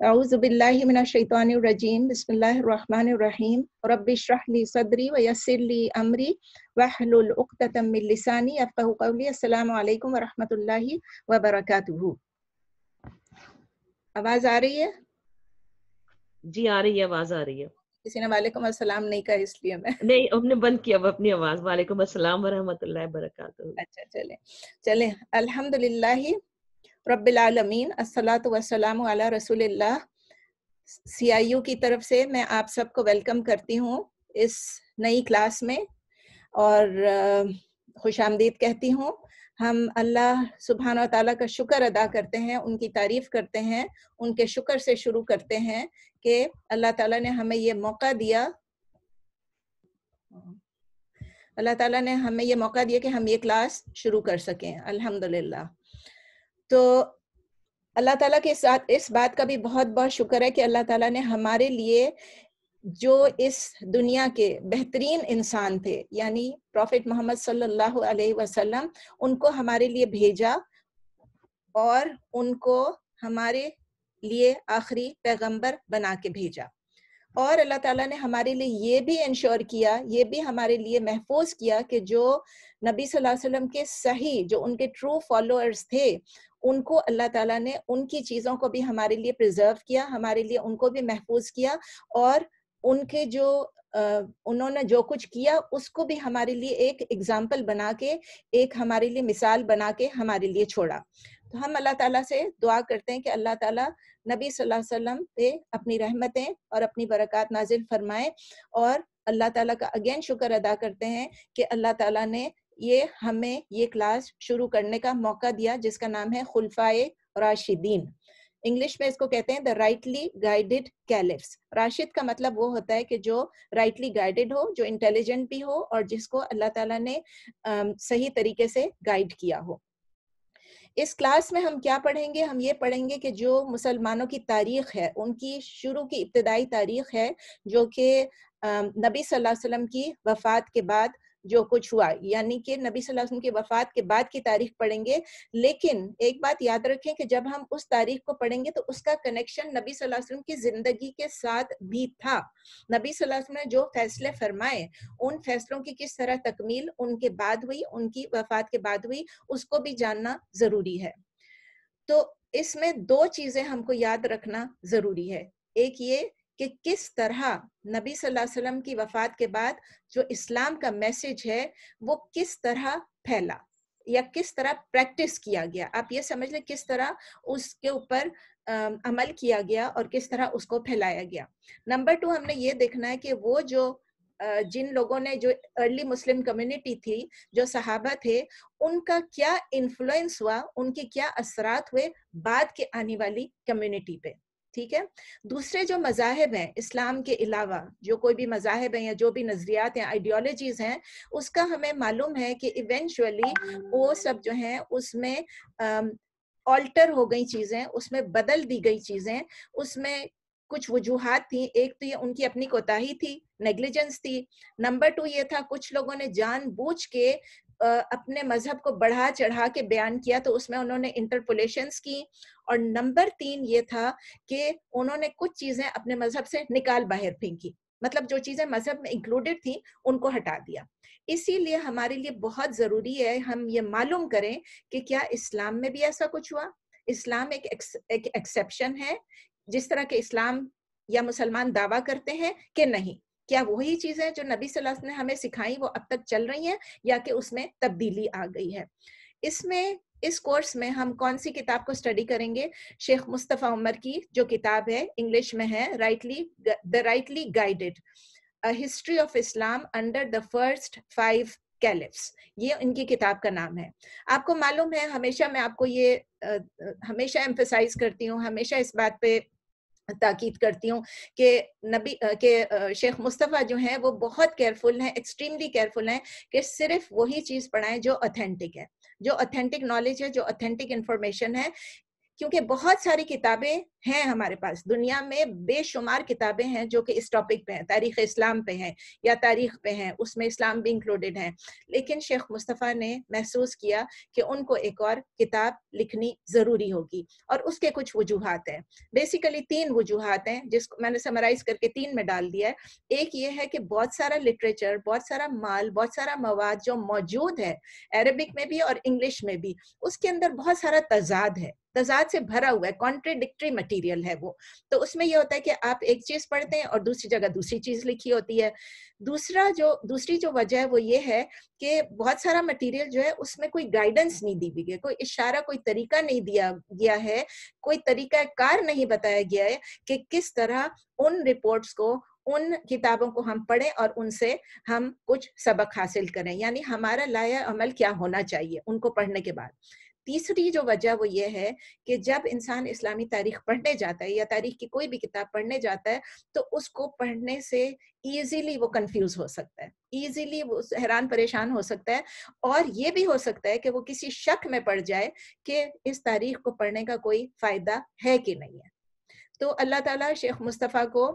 أعوذ بالله من الشيطان الرجيم بسم الله الرحمن الرحيم رب اشرح لي صدري ويسر لي أمري واحلل عقدة من لساني يفقهوا قولي. السلام علیکم ورحمۃ اللہ وبرکاتہ. آواز آ رہی ہے؟ جی آ رہی ہے، آواز آ رہی ہے. کسی نے وعلیکم السلام نہیں کہا اس لیے میں نہیں، ہم نے بند کیا وہ اپنی آواز. وعلیکم السلام ورحمۃ اللہ وبرکاتہ. اچھا چلیں الحمدللہ رب العالمین الصلاۃ والسلام علی رسول اللہ. CIU کی طرف سے میں آپ سب کو ویلکم کرتی ہوں اس نئی کلاس میں اور خوش آمدید کہتی ہوں. ہم اللہ سبحانہ و تعالیٰ کا شکر ادا کرتے ہیں، ان کی تعریف کرتے ہیں، ان کے شکر سے شروع کرتے ہیں کہ اللہ تعالیٰ نے ہمیں یہ موقع دیا کہ ہم یہ کلاس شروع کر سکیں الحمدللہ. تو اللہ تعالیٰ کے ساتھ اس بات کا بھی بہت بہت شکر ہے کہ اللہ تعالیٰ نے ہمارے لیے جو اس دنیا کے بہترین انسان تھے یعنی پروفٹ محمد صلی اللہ علیہ وسلم، ان کو ہمارے لیے بھیجا اور ان کو ہمارے لیے آخری پیغمبر بنا کے بھیجا. اور اللہ تعالیٰ نے ہمارے لیے یہ بھی انشور کیا، یہ بھی ہمارے لیے محفوظ کیا کہ جو نبی صلی اللہ علیہ وسلم کے صحیح، جو ان کے ٹرو فالوورز تھے، ان کو اللہ تعالیٰ نے ان کی چیزوں کو بھی ہمارے لیے پریزرو کیا، ہمارے لیے ان کو بھی محفوظ کیا، اور ان کے جو انہوں نے جو کچھ کیا اس کو بھی ہمارے لیے ایک ایگزامپل بنا کے، ایک ہمارے لیے مثال بنا کے ہمارے لیے چھوڑا. تو ہم اللہ تعالیٰ سے دعا کرتے ہیں کہ اللہ تعالیٰ نبی صلی اللہ علیہ وسلم پہ اپنی رحمتیں اور اپنی برکات نازل فرمائے. اور اللہ تعالیٰ کا اگین شکر ادا کرتے ہیں کہ اللہ تعالیٰ نے ہمیں یہ کلاس شروع کرنے کا موقع دیا جس کا نام ہے خلفائے راشدین. انگلش میں اس کو کہتے ہیں دا رائٹلی گائیڈڈ کیلفس. راشد کا مطلب وہ ہوتا ہے کہ جو رائٹلی گائیڈڈ ہو، جو انٹیلیجنٹ بھی ہو اور جس کو اللہ تعالیٰ نے صحیح طریقے سے گائیڈ کیا ہو. اس کلاس میں ہم کیا پڑھیں گے؟ ہم یہ پڑھیں گے کہ جو مسلمانوں کی تاریخ ہے، ان کی شروع کی ابتدائی تاریخ ہے، جو کہ نبی صلی اللہ علیہ وسلم کی وفات کے بعد جو کچھ ہوا، یعنی کہ نبی صلی اللہ علیہ وسلم کی وفات کے بعد کی تاریخ پڑھیں گے. لیکن ایک بات یاد رکھیں کہ جب ہم اس تاریخ کو پڑھیں گے تو اس کا کنیکشن نبی صلی اللہ علیہ وسلم کی زندگی کے ساتھ بھی تھا. نبی صلی اللہ علیہ وسلم نے جو فیصلے فرمائے، ان فیصلوں کی کس طرح تکمیل ان کے بعد ہوئی، ان کی وفات کے بعد ہوئی، اس کو بھی جاننا ضروری ہے. تو اس میں دو چیزیں ہم کو یاد رکھنا ضروری ہے. ایک یہ کہ کس طرح نبی صلی اللہ علیہ وسلم کی وفات کے بعد جو اسلام کا میسج ہے وہ کس طرح پھیلا یا کس طرح پریکٹس کیا گیا. آپ یہ سمجھ لیں کس طرح اس کے اوپر عمل کیا گیا اور کس طرح اس کو پھیلایا گیا. نمبر 2 ہم نے یہ دیکھنا ہے کہ وہ جو جن لوگوں نے، جو ارلی مسلم کمیونٹی تھی، جو صحابہ تھے، ان کا کیا انفلوئنس ہوا، ان کے کیا اثرات ہوئے بعد کے آنے والی کمیونٹی پہ. ٹھیک ہے. دوسرے جو مذاہب ہیں اسلام کے علاوہ، جو کوئی بھی مذاہب ہیں یا جو بھی نظریات ہیں، آئیڈیالوجیز ہیں، اس کا ہمیں معلوم ہے کہ ایونچولی وہ سب جو ہیں اس میں آلٹر ہو گئی چیزیں، اس میں بدل دی گئی چیزیں. اس میں کچھ وجوہات تھیں. ایک تو یہ ان کی اپنی کوتاہی تھی، نیگلیجنس تھی. نمبر 2 یہ تھا کچھ لوگوں نے جان بوجھ کے اپنے مذہب کو بڑھا چڑھا کے بیان کیا، تو اس میں انہوں نے انٹرپولیشنز کی. اور نمبر 3 یہ تھا کہ انہوں نے کچھ چیزیں اپنے مذہب سے نکال باہر پھینکی، مطلب جو چیزیں مذہب میں انکلوڈڈ تھیں ان کو ہٹا دیا. اسی لیے ہمارے لیے بہت ضروری ہے ہم یہ معلوم کریں کہ کیا اسلام میں بھی ایسا کچھ ہوا. اسلام ایک ایکسیپشن ہے جس طرح کے اسلام یا مسلمان دعویٰ کرتے ہیں کہ نہیں؟ کیا وہی چیزیں جو نبی صلی اللہ علیہ وسلم نے ہمیں سکھائی وہ اب تک چل رہی ہیں یا کہ اس میں تبدیلی آ گئی ہے؟ اس کورس میں ہم کون سی کتاب کو اسٹڈی کریں گے؟ شیخ مصطفیٰ عمر کی جو کتاب ہے، انگلش میں ہے the rightly guided history of Islam under the first 5 caliphs. یہ ان کی کتاب کا نام ہے. آپ کو معلوم ہے، ہمیشہ میں آپ کو یہ ہمیشہ ایمفسائز کرتی ہوں، ہمیشہ اس بات پہ تاکید کرتی ہوں کہ شیخ مصطفیٰ جو ہیں وہ بہت کیئرفل ہیں، ایکسٹریملی کیئرفل ہیں کہ صرف وہی چیز پڑھائیں جو اوتھینٹک ہے، جو اوتھینٹک نالج ہے، جو اوتھینٹک انفارمیشن ہے. کیونکہ بہت ساری کتابیں ہیں ہمارے پاس. دنیا میں بے شمار کتابیں ہیں جو کہ اس ٹاپک پہ ہیں, تاریخ اسلام پہ ہیں یا تاریخ پہ ہیں, اس میں اسلام بھی انکلوڈیڈ ہیں. لیکن شیخ مصطفیٰ نے محسوس کیا کہ ان کو ایک اور کتاب لکھنی ضروری ہوگی, اور اس کے کچھ وجوہات ہیں. بیسیکلی 3 وجوہات ہیں جس کو میں نے سمرائز کر کے 3 میں ڈال دیا ہے. ایک یہ ہے کہ بہت سارا لٹریچر, بہت سارا مال, بہت سارا مواد جو موجود ہے عربک میں بھی اور انگلش میں بھی, اس کے اندر بہت سارا تضاد ہے, تضاد سے بھرا ہوا ہے, کانٹریڈکٹری مٹیریل ہے وہ. تو اس میں یہ ہوتا ہے کہ آپ ایک چیز پڑھتے ہیں اور دوسری جگہ دوسری چیز لکھی ہوتی ہے. دوسری جو وجہ ہے وہ یہ ہے کہ بہت سارا مٹیریل جو ہے اس میں کوئی گائیڈنس نہیں دی گئی ہے, کوئی اشارہ, کوئی طریقہ نہیں دیا گیا ہے, کوئی طریقہ کار نہیں بتایا گیا ہے کہ کس طرح ان رپورٹس کو, ان کتابوں کو ہم پڑھیں اور ان سے ہم کچھ سبق حاصل کریں, یعنی ہمارا لایا عمل کیا ہونا چاہیے ان کو پڑھنے کے بعد. تیسری جو وجہ وہ یہ ہے کہ جب انسان اسلامی تاریخ پڑھنے جاتا ہے یا تاریخ کی کوئی بھی کتاب پڑھنے جاتا ہے تو اس کو پڑھنے سے ایزیلی وہ کنفیوز ہو سکتا ہے, ایزیلی وہ حیران پریشان ہو سکتا ہے, اور یہ بھی ہو سکتا ہے کہ وہ کسی شک میں پڑ جائے کہ اس تاریخ کو پڑھنے کا کوئی فائدہ ہے کہ نہیں ہے. تو اللہ تعالیٰ شیخ مصطفیٰ کو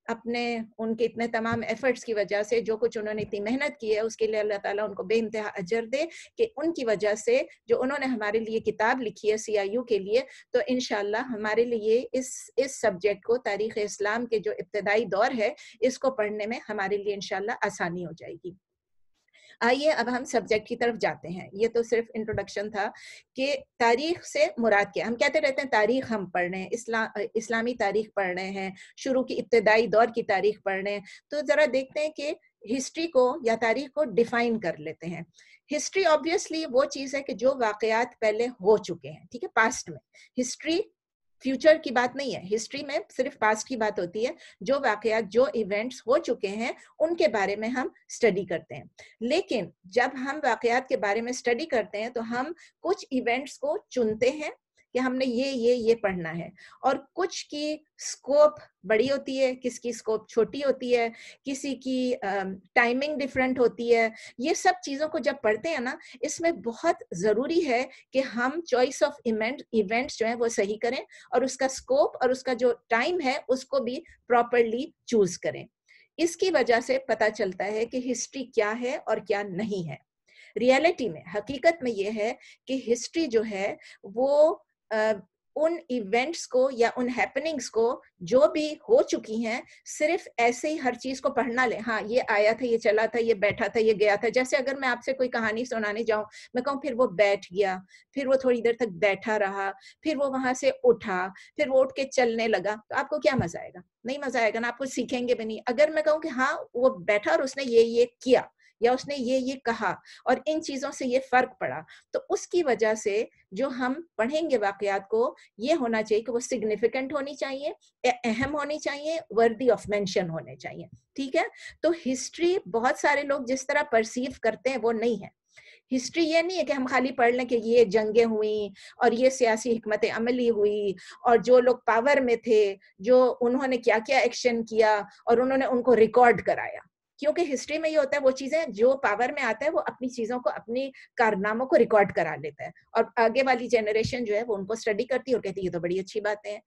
اپنے ان کے اتنے تمام ایفرٹس کی وجہ سے, جو کچھ انہوں نے اتنی محنت کی ہے, اس کے لیے اللہ تعالیٰ ان کو بے انتہا اجر دے کہ ان کی وجہ سے جو انہوں نے ہمارے لیے کتاب لکھی ہے CIU کے لیے, تو انشاءاللہ ہمارے لیے اس سبجیکٹ کو, تاریخ اسلام کے جو ابتدائی دور ہے, اس کو پڑھنے میں ہمارے لیے انشاءاللہ آسانی ہو جائے گی. آئیے اب ہم سبجیکٹ کی طرف جاتے ہیں. یہ تو صرف انٹروڈکشن تھا کہ تاریخ سے مراد کیا. ہم کہتے رہتے ہیں تاریخ ہم پڑھ رہے ہیں, اسلامی تاریخ پڑھ رہے ہیں, شروع کی ابتدائی دور کی تاریخ پڑھ رہے ہیں. تو ذرا دیکھتے ہیں کہ ہسٹری کو یا تاریخ کو ڈیفائن کر لیتے ہیں. ہسٹری آبویسلی وہ چیز ہے کہ جو واقعات پہلے ہو چکے ہیں, ٹھیک ہے, پاسٹ میں. ہسٹری فیوچر کی بات نہیں ہے, ہسٹری میں صرف پاسٹ کی بات ہوتی ہے. جو واقعات, جو ایونٹس ہو چکے ہیں ان کے بارے میں ہم اسٹڈی کرتے ہیں. لیکن جب ہم واقعات کے بارے میں اسٹڈی کرتے ہیں تو ہم کچھ ایونٹس کو چنتے ہیں کہ ہم نے یہ پڑھنا ہے, اور کچھ کی سکوپ بڑی ہوتی ہے, کس کی سکوپ چھوٹی ہوتی ہے, کسی کی ٹائمنگ ڈفرینٹ ہوتی ہے. یہ سب چیزوں کو جب پڑھتے ہیں نا, اس میں بہت ضروری ہے کہ ہم چوائس آف ایونٹس جو ہیں وہ صحیح کریں, اور اس کا سکوپ اور اس کا جو ٹائم ہے اس کو بھی پراپرلی چوز کریں. اس کی وجہ سے پتہ چلتا ہے کہ ہسٹری کیا ہے اور کیا نہیں ہے. ریئلٹی میں, حقیقت میں یہ ہے کہ ہسٹری جو ہے وہ ان ایونٹس کو یا ان ہیپننگس کو جو بھی ہو چکی ہیں, صرف ایسے ہی ہر چیز کو پڑھنا لیں, ہاں یہ آیا تھا, یہ چلا تھا, یہ بیٹھا تھا, یہ گیا تھا. جیسے اگر میں آپ سے کوئی کہانی سنانے جاؤں, میں کہوں پھر وہ بیٹھ گیا, پھر وہ تھوڑی دیر تک بیٹھا رہا, پھر وہ وہاں سے اٹھا, پھر وہ اٹھ کے چلنے لگا, تو آپ کو کیا مزہ آئے گا؟ نہیں مزہ آئے گا نا, آپ کچھ سیکھیں گے بھی نہیں. اگر میں کہوں کہ ہاں وہ بیٹھا اور اس نے یہ کیا, یا اس نے یہ کہا, اور ان چیزوں سے یہ فرق پڑا, تو اس کی وجہ سے جو ہم پڑھیں گے واقعات کو, یہ ہونا چاہیے کہ وہ سگنیفیکنٹ ہونی چاہیے, اہم ہونی چاہیے, وردی آف مینشن ہونے چاہیے. ٹھیک ہے, تو ہسٹری بہت سارے لوگ جس طرح پرسیو کرتے ہیں وہ نہیں ہے. ہسٹری یہ نہیں ہے کہ ہم خالی پڑھ لیں کہ یہ جنگیں ہوئیں اور یہ سیاسی حکمت عملی ہوئی, اور جو لوگ پاور میں تھے, جو انہوں نے کیا کیا ایکشن کیا, اور انہوں نے ان کو ریکارڈ کرایا. کیونکہ ہسٹری میں یہ ہوتا ہے, وہ چیزیں جو پاور میں آتا ہے وہ اپنی چیزوں کو, اپنی کارناموں کو ریکارڈ کرا لیتا ہے, اور آگے والی جنریشن جو ہے وہ ان کو اسٹڈی کرتی ہے اور کہتی ہے یہ تو بڑی اچھی باتیں ہیں.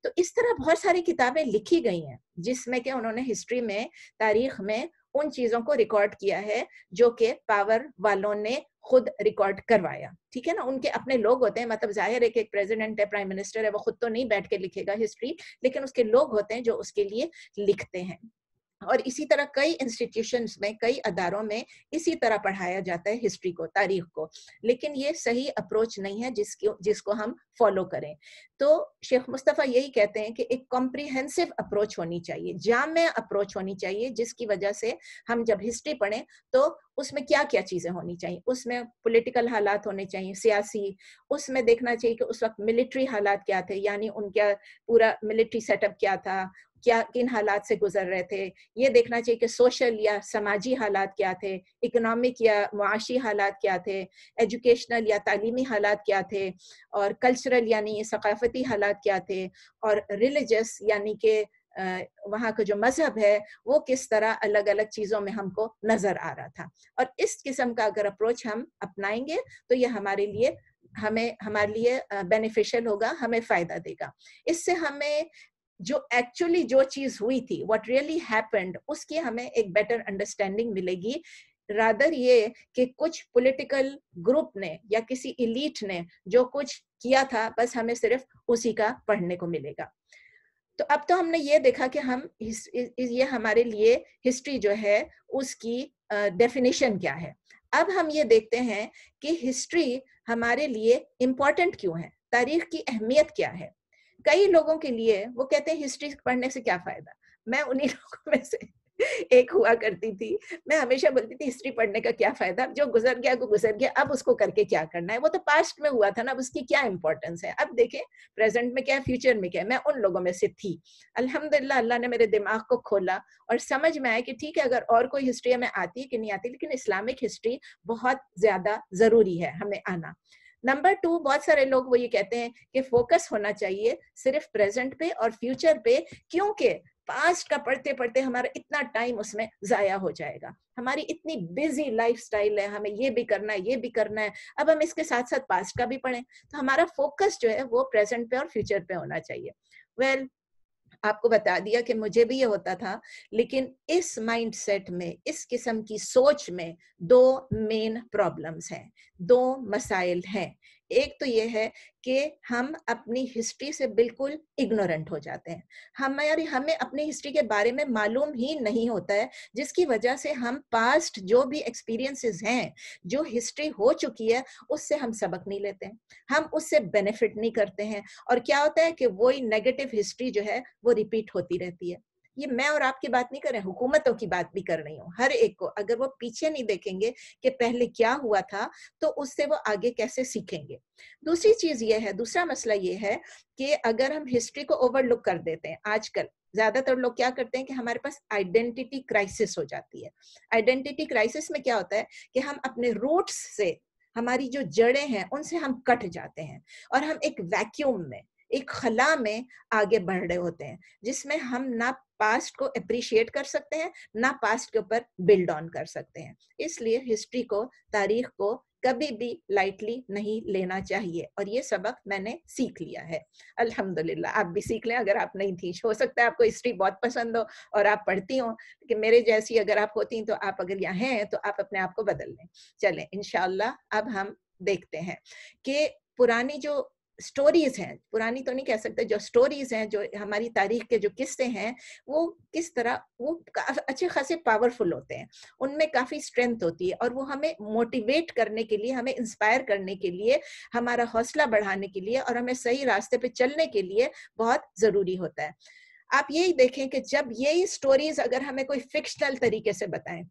تو اس طرح بہت ساری کتابیں لکھی گئی ہیں جس میں کہ انہوں نے ہسٹری میں, تاریخ میں ان چیزوں کو ریکارڈ کیا ہے جو کہ پاور والوں نے خود ریکارڈ کروایا. ٹھیک ہے نا, ان کے اپنے لوگ ہوتے ہیں, مطلب ظاہر ہے کہ ایک پریزیڈنٹ ہے, پرائم منسٹر ہے, وہ خود تو نہیں بیٹھ کے لکھے گا ہسٹری, لیکن اس کے لوگ ہوتے ہیں جو اس کے لیے لکھتے ہیں. اور اسی طرح کئی انسٹیٹیوشنز میں, کئی اداروں میں اسی طرح پڑھایا جاتا ہے ہسٹری کو, تاریخ کو. لیکن یہ صحیح اپروچ نہیں ہے جس کو ہم فالو کریں. تو شیخ مصطفیٰ یہی کہتے ہیں کہ ایک کمپریہنسو اپروچ ہونی چاہیے, جامع اپروچ ہونی چاہیے, جس کی وجہ سے ہم جب ہسٹری پڑھیں تو اس میں کیا کیا چیزیں ہونی چاہیے. اس میں پولیٹیکل حالات ہونے چاہیے, سیاسی, اس میں دیکھنا چاہیے کہ اس وقت ملٹری حالات کیا تھے, یعنی ان کا پورا ملٹری سیٹ اپ کیا تھا, کیا کن حالات سے گزر رہے تھے. یہ دیکھنا چاہیے کہ سوشل یا سماجی حالات کیا تھے, اکنامک یا معاشی حالات کیا تھے, ایجوکیشنل یا تعلیمی حالات کیا تھے, اور کلچرل یعنی ثقافتی حالات کیا تھے, اور ریلیجس یعنی کہ وہاں کا جو مذہب ہے وہ کس طرح الگ الگ چیزوں میں ہم کو نظر آ رہا تھا. اور اس قسم کا اگر اپروچ ہم اپنائیں گے تو یہ ہمارے لیے ہمیں ہمارے لیے بینیفیشل ہوگا, ہمیں فائدہ دے گا. اس سے ہمیں جو ایکچولی جو چیز ہوئی تھی, واٹ ریئلی ہیپنڈ, اس کی ہمیں ایک بیٹر انڈرسٹینڈنگ ملے گی, رادر یہ کہ کچھ پولیٹیکل گروپ نے یا کسی ایلیٹ نے جو کچھ کیا تھا بس ہمیں صرف اسی کا پڑھنے کو ملے گا. تو اب تو ہم نے یہ دیکھا کہ ہم یہ ہمارے لیے ہسٹری جو ہے اس کی ڈیفینیشن کیا ہے. اب ہم یہ دیکھتے ہیں کہ ہسٹری ہمارے لیے امپورٹنٹ کیوں ہے, تاریخ کی اہمیت کیا ہے. کئی لوگوں کے لیے وہ کہتے ہیں ہسٹری پڑھنے سے کیا فائدہ. میں انہیں لوگوں میں سے ایک ہوا کرتی تھی. میں ہمیشہ بولتی تھی ہسٹری پڑھنے کا کیا فائدہ, جو گزر گیا وہ گزر گیا, اب اس کو کر کے کیا کرنا ہے, وہ تو پاسٹ میں ہوا تھا نا, اب اس کی کیا امپورٹنس ہے. اب دیکھیں پریزنٹ میں کیا ہے, فیوچر میں کیا ہے. میں ان لوگوں میں سے تھی. الحمدللہ اللہ نے میرے دماغ کو کھولا اور سمجھ میں آیا کہ ٹھیک ہے, اگر اور کوئی ہسٹری ہمیں آتی ہے کہ نہیں آتی, لیکن اسلامک ہسٹری بہت زیادہ ضروری ہے ہمیں آنا. نمبر 2, بہت سارے لوگ وہ یہ کہتے ہیں کہ فوکس ہونا چاہیے صرف پریزنٹ پہ اور فیوچر پہ, کیونکہ پاسٹ کا پڑھتے پڑھتے ہمارا اتنا ٹائم اس میں ضائع ہو جائے گا. ہماری اتنی بزی لائف سٹائل ہے, ہمیں یہ بھی کرنا ہے, یہ بھی کرنا ہے, اب ہم اس کے ساتھ ساتھ پاسٹ کا بھی پڑھیں, تو ہمارا فوکس جو ہے وہ پریزنٹ پہ اور فیوچر پہ ہونا چاہیے. ویل آپ کو بتا دیا کہ مجھے بھی یہ ہوتا تھا, لیکن اس مائنڈ سیٹ میں, اس قسم کی سوچ میں 2 مین پرابلمز ہیں, 2 مسائل ہیں. ایک تو یہ ہے کہ ہم اپنی ہسٹری سے بالکل اگنورنٹ ہو جاتے ہیں. ہمیں اپنی ہسٹری کے بارے میں معلوم ہی نہیں ہوتا ہے, جس کی وجہ سے ہم پاسٹ جو بھی ایکسپیرینسز ہیں, جو ہسٹری ہو چکی ہے, اس سے ہم سبق نہیں لیتے ہیں, ہم اس سے بینیفٹ نہیں کرتے ہیں, اور کیا ہوتا ہے کہ وہی نیگیٹو ہسٹری جو ہے وہ ریپیٹ ہوتی رہتی ہے. یہ میں اور آپ کی بات نہیں کر رہے, حکومتوں کی بات بھی کر رہی ہوں. ہر ایک کو اگر وہ پیچھے نہیں دیکھیں گے کہ پہلے کیا ہوا تھا, تو اس سے وہ آگے کیسے سیکھیں گے. دوسری چیز یہ ہے, دوسرا مسئلہ یہ ہے کہ اگر ہم ہسٹری کو اوور لک کر دیتے ہیں, آج کل زیادہ تر لوگ کیا کرتے ہیں کہ ہمارے پاس آئیڈینٹی کرائسس ہو جاتی ہے. آئیڈینٹی کرائسس میں کیا ہوتا ہے کہ ہم اپنے روٹس سے, ہماری جو جڑیں ہیں ان سے ہم کٹ جاتے ہیں, اور ہم ایک ویکیوم میں, ایک خلا میں آگے بڑھ رہے ہوتے ہیں, جس میں ہم نہ پاسٹ کو اپریشیٹ کر سکتے ہیں, نہ پاسٹ کے اوپر بلڈ آن کر سکتے ہیں. اس لیے ہسٹری کو, تاریخ کو کبھی بھی لائٹلی نہیں لینا چاہیے, اور یہ سبق میں نے سیکھ لیا ہے الحمدللہ. آپ بھی سیکھ لیں, اگر آپ نہیں تھی, ہو سکتا ہے آپ کو ہسٹری بہت پسند ہو اور آپ پڑھتی ہوں, کہ میرے جیسی اگر آپ ہوتی تو آپ اگر یہاں ہیں تو آپ اپنے آپ کو بدل لیں. چلیں انشاءاللہ اب ہم دیکھتے ہیں کہ پرانی جو سٹوریز ہیں, پرانی تو نہیں کہہ سکتے, جو سٹوریز ہیں, جو ہماری تاریخ کے جو قصے ہیں, وہ کس طرح وہ اچھے خاصے پاورفل ہوتے ہیں, ان میں کافی اسٹرینتھ ہوتی ہے, اور وہ ہمیں موٹیویٹ کرنے کے لیے, ہمیں انسپائر کرنے کے لیے, ہمارا حوصلہ بڑھانے کے لیے, اور ہمیں صحیح راستے پہ چلنے کے لیے بہت ضروری ہوتا ہے. آپ یہی دیکھیں کہ جب یہی سٹوریز اگر ہمیں کوئی فکشنل طریقے سے بتائیں,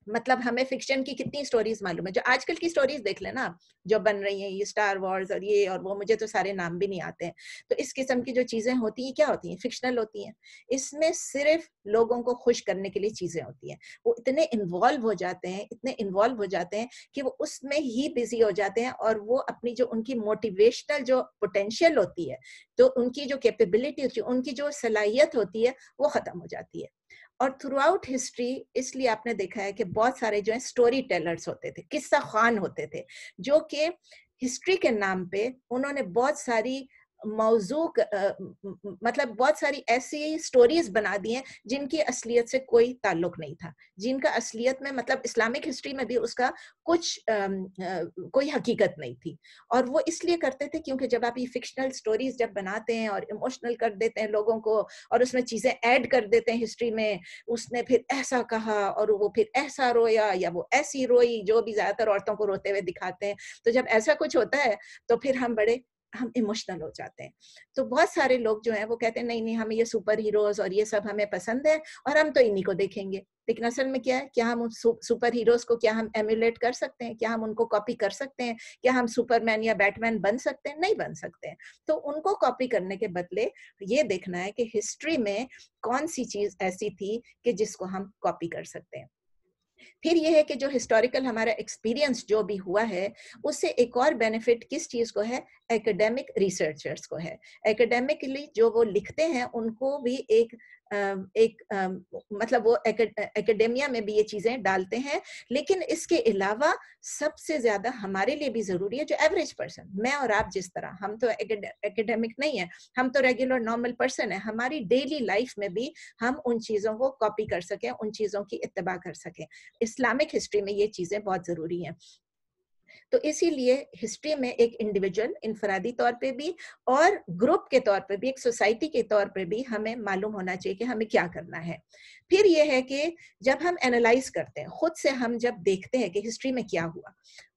مطلب ہمیں فکشن کی کتنی سٹوریز معلوم ہے, جو آج کل کی سٹوریز دیکھ لیں نا, جو بن رہی ہیں, یہ سٹار وارز اور یہ اور وہ, مجھے تو سارے نام بھی نہیں آتے ہیں. تو اس قسم کی جو چیزیں ہوتی ہیں, کیا ہوتی ہیں, فکشنل ہوتی ہیں. اس میں صرف لوگوں کو خوش کرنے کے لیے چیزیں ہوتی ہیں. وہ اتنے انوالو ہو جاتے ہیں, اتنے انوالو ہو جاتے ہیں کہ وہ اس میں ہی بزی ہو جاتے ہیں, اور وہ اپنی جو ان کی موٹیویشنل جو پوٹینشیل ہوتی ہے, تو ان کی جو کیپیبلٹی ہوتی ہے, ان کی جو صلاحیت ہوتی ہے, وہ ختم ہو جاتی ہے. اور تھرو آؤٹ ہسٹری اس لیے آپ نے دیکھا ہے کہ بہت سارے جو ہیں اسٹوری ٹیلرز ہوتے تھے, قصہ خوان ہوتے تھے, جو کہ ہسٹری کے نام پہ انہوں نے بہت ساری موضوع, مطلب بہت ساری ایسی سٹوریز بنا دی ہیں جن کی اصلیت سے کوئی تعلق نہیں تھا, جن کا اصلیت میں, مطلب اسلامک ہسٹری میں بھی اس کا کچھ کوئی حقیقت نہیں تھی. اور وہ اس لیے کرتے تھے کیونکہ جب آپ یہ فکشنل سٹوریز جب بناتے ہیں اور ایموشنل کر دیتے ہیں لوگوں کو, اور اس میں چیزیں ایڈ کر دیتے ہیں ہسٹری میں, اس نے پھر ایسا کہا اور وہ پھر ایسا رویا, یا وہ ایسی روئی, جو بھی زیادہ تر عورتوں کو روتے ہوئے دکھاتے ہیں, تو جب ایسا کچھ ہوتا ہے تو پھر ہم ایموشنل ہو جاتے ہیں. تو بہت سارے لوگ جو ہیں وہ کہتے ہیں نہیں نہیں, ہمیں یہ سپر ہیروز اور یہ سب ہمیں پسند ہے, اور ہم تو انہی کو دیکھیں گے. لیکن اصل میں کیا ہے, کیا ہم سپر ہیروز کو کیا ہم ایمولیٹ کر سکتے ہیں, کیا ہم ان کو کاپی کر سکتے ہیں, کیا ہم سپر مین یا بیٹ مین بن سکتے ہیں؟ نہیں بن سکتے ہیں. تو ان کو کاپی کرنے کے بدلے یہ دیکھنا ہے کہ ہسٹری میں کون سی چیز ایسی تھی کہ جس کو ہم کاپی کر سکتے ہیں. پھر یہ ہے کہ جو ہسٹوریکل ہمارا ایکسپیرینس جو بھی ہوا ہے اس سے ایک اور بینیفٹ کس چیز کو ہے؟ ایکیڈیمک ریسرچرز کو ہے. ایکیڈیمکلی جو وہ لکھتے ہیں ان کو بھی ایک مطلب وہ ایکیڈیمیا میں بھی یہ چیزیں ڈالتے ہیں. لیکن اس کے علاوہ سب سے زیادہ ہمارے لیے بھی ضروری ہے جو ایوریج پرسن، میں اور آپ جس طرح، ہم تو ایکیڈیمک نہیں ہیں، ہم تو ریگولر نارمل پرسن ہیں، ہماری ڈیلی لائف میں بھی ہم ان چیزوں کو کاپی کر سکیں، ان چیزوں کی اتباع کر سکیں. اسلامک ہسٹری میں یہ چیزیں بہت ضروری ہیں. تو اسی لیے ہسٹری میں ایک انڈیویجول انفرادی طور پہ بھی اور گروپ کے طور پہ بھی، ایک سوسائٹی کے طور پہ بھی ہمیں معلوم ہونا چاہیے کہ ہمیں کیا کرنا ہے. پھر یہ ہے کہ جب ہم اینالائز کرتے ہیں خود سے، ہم جب دیکھتے ہیں کہ ہسٹری میں کیا ہوا،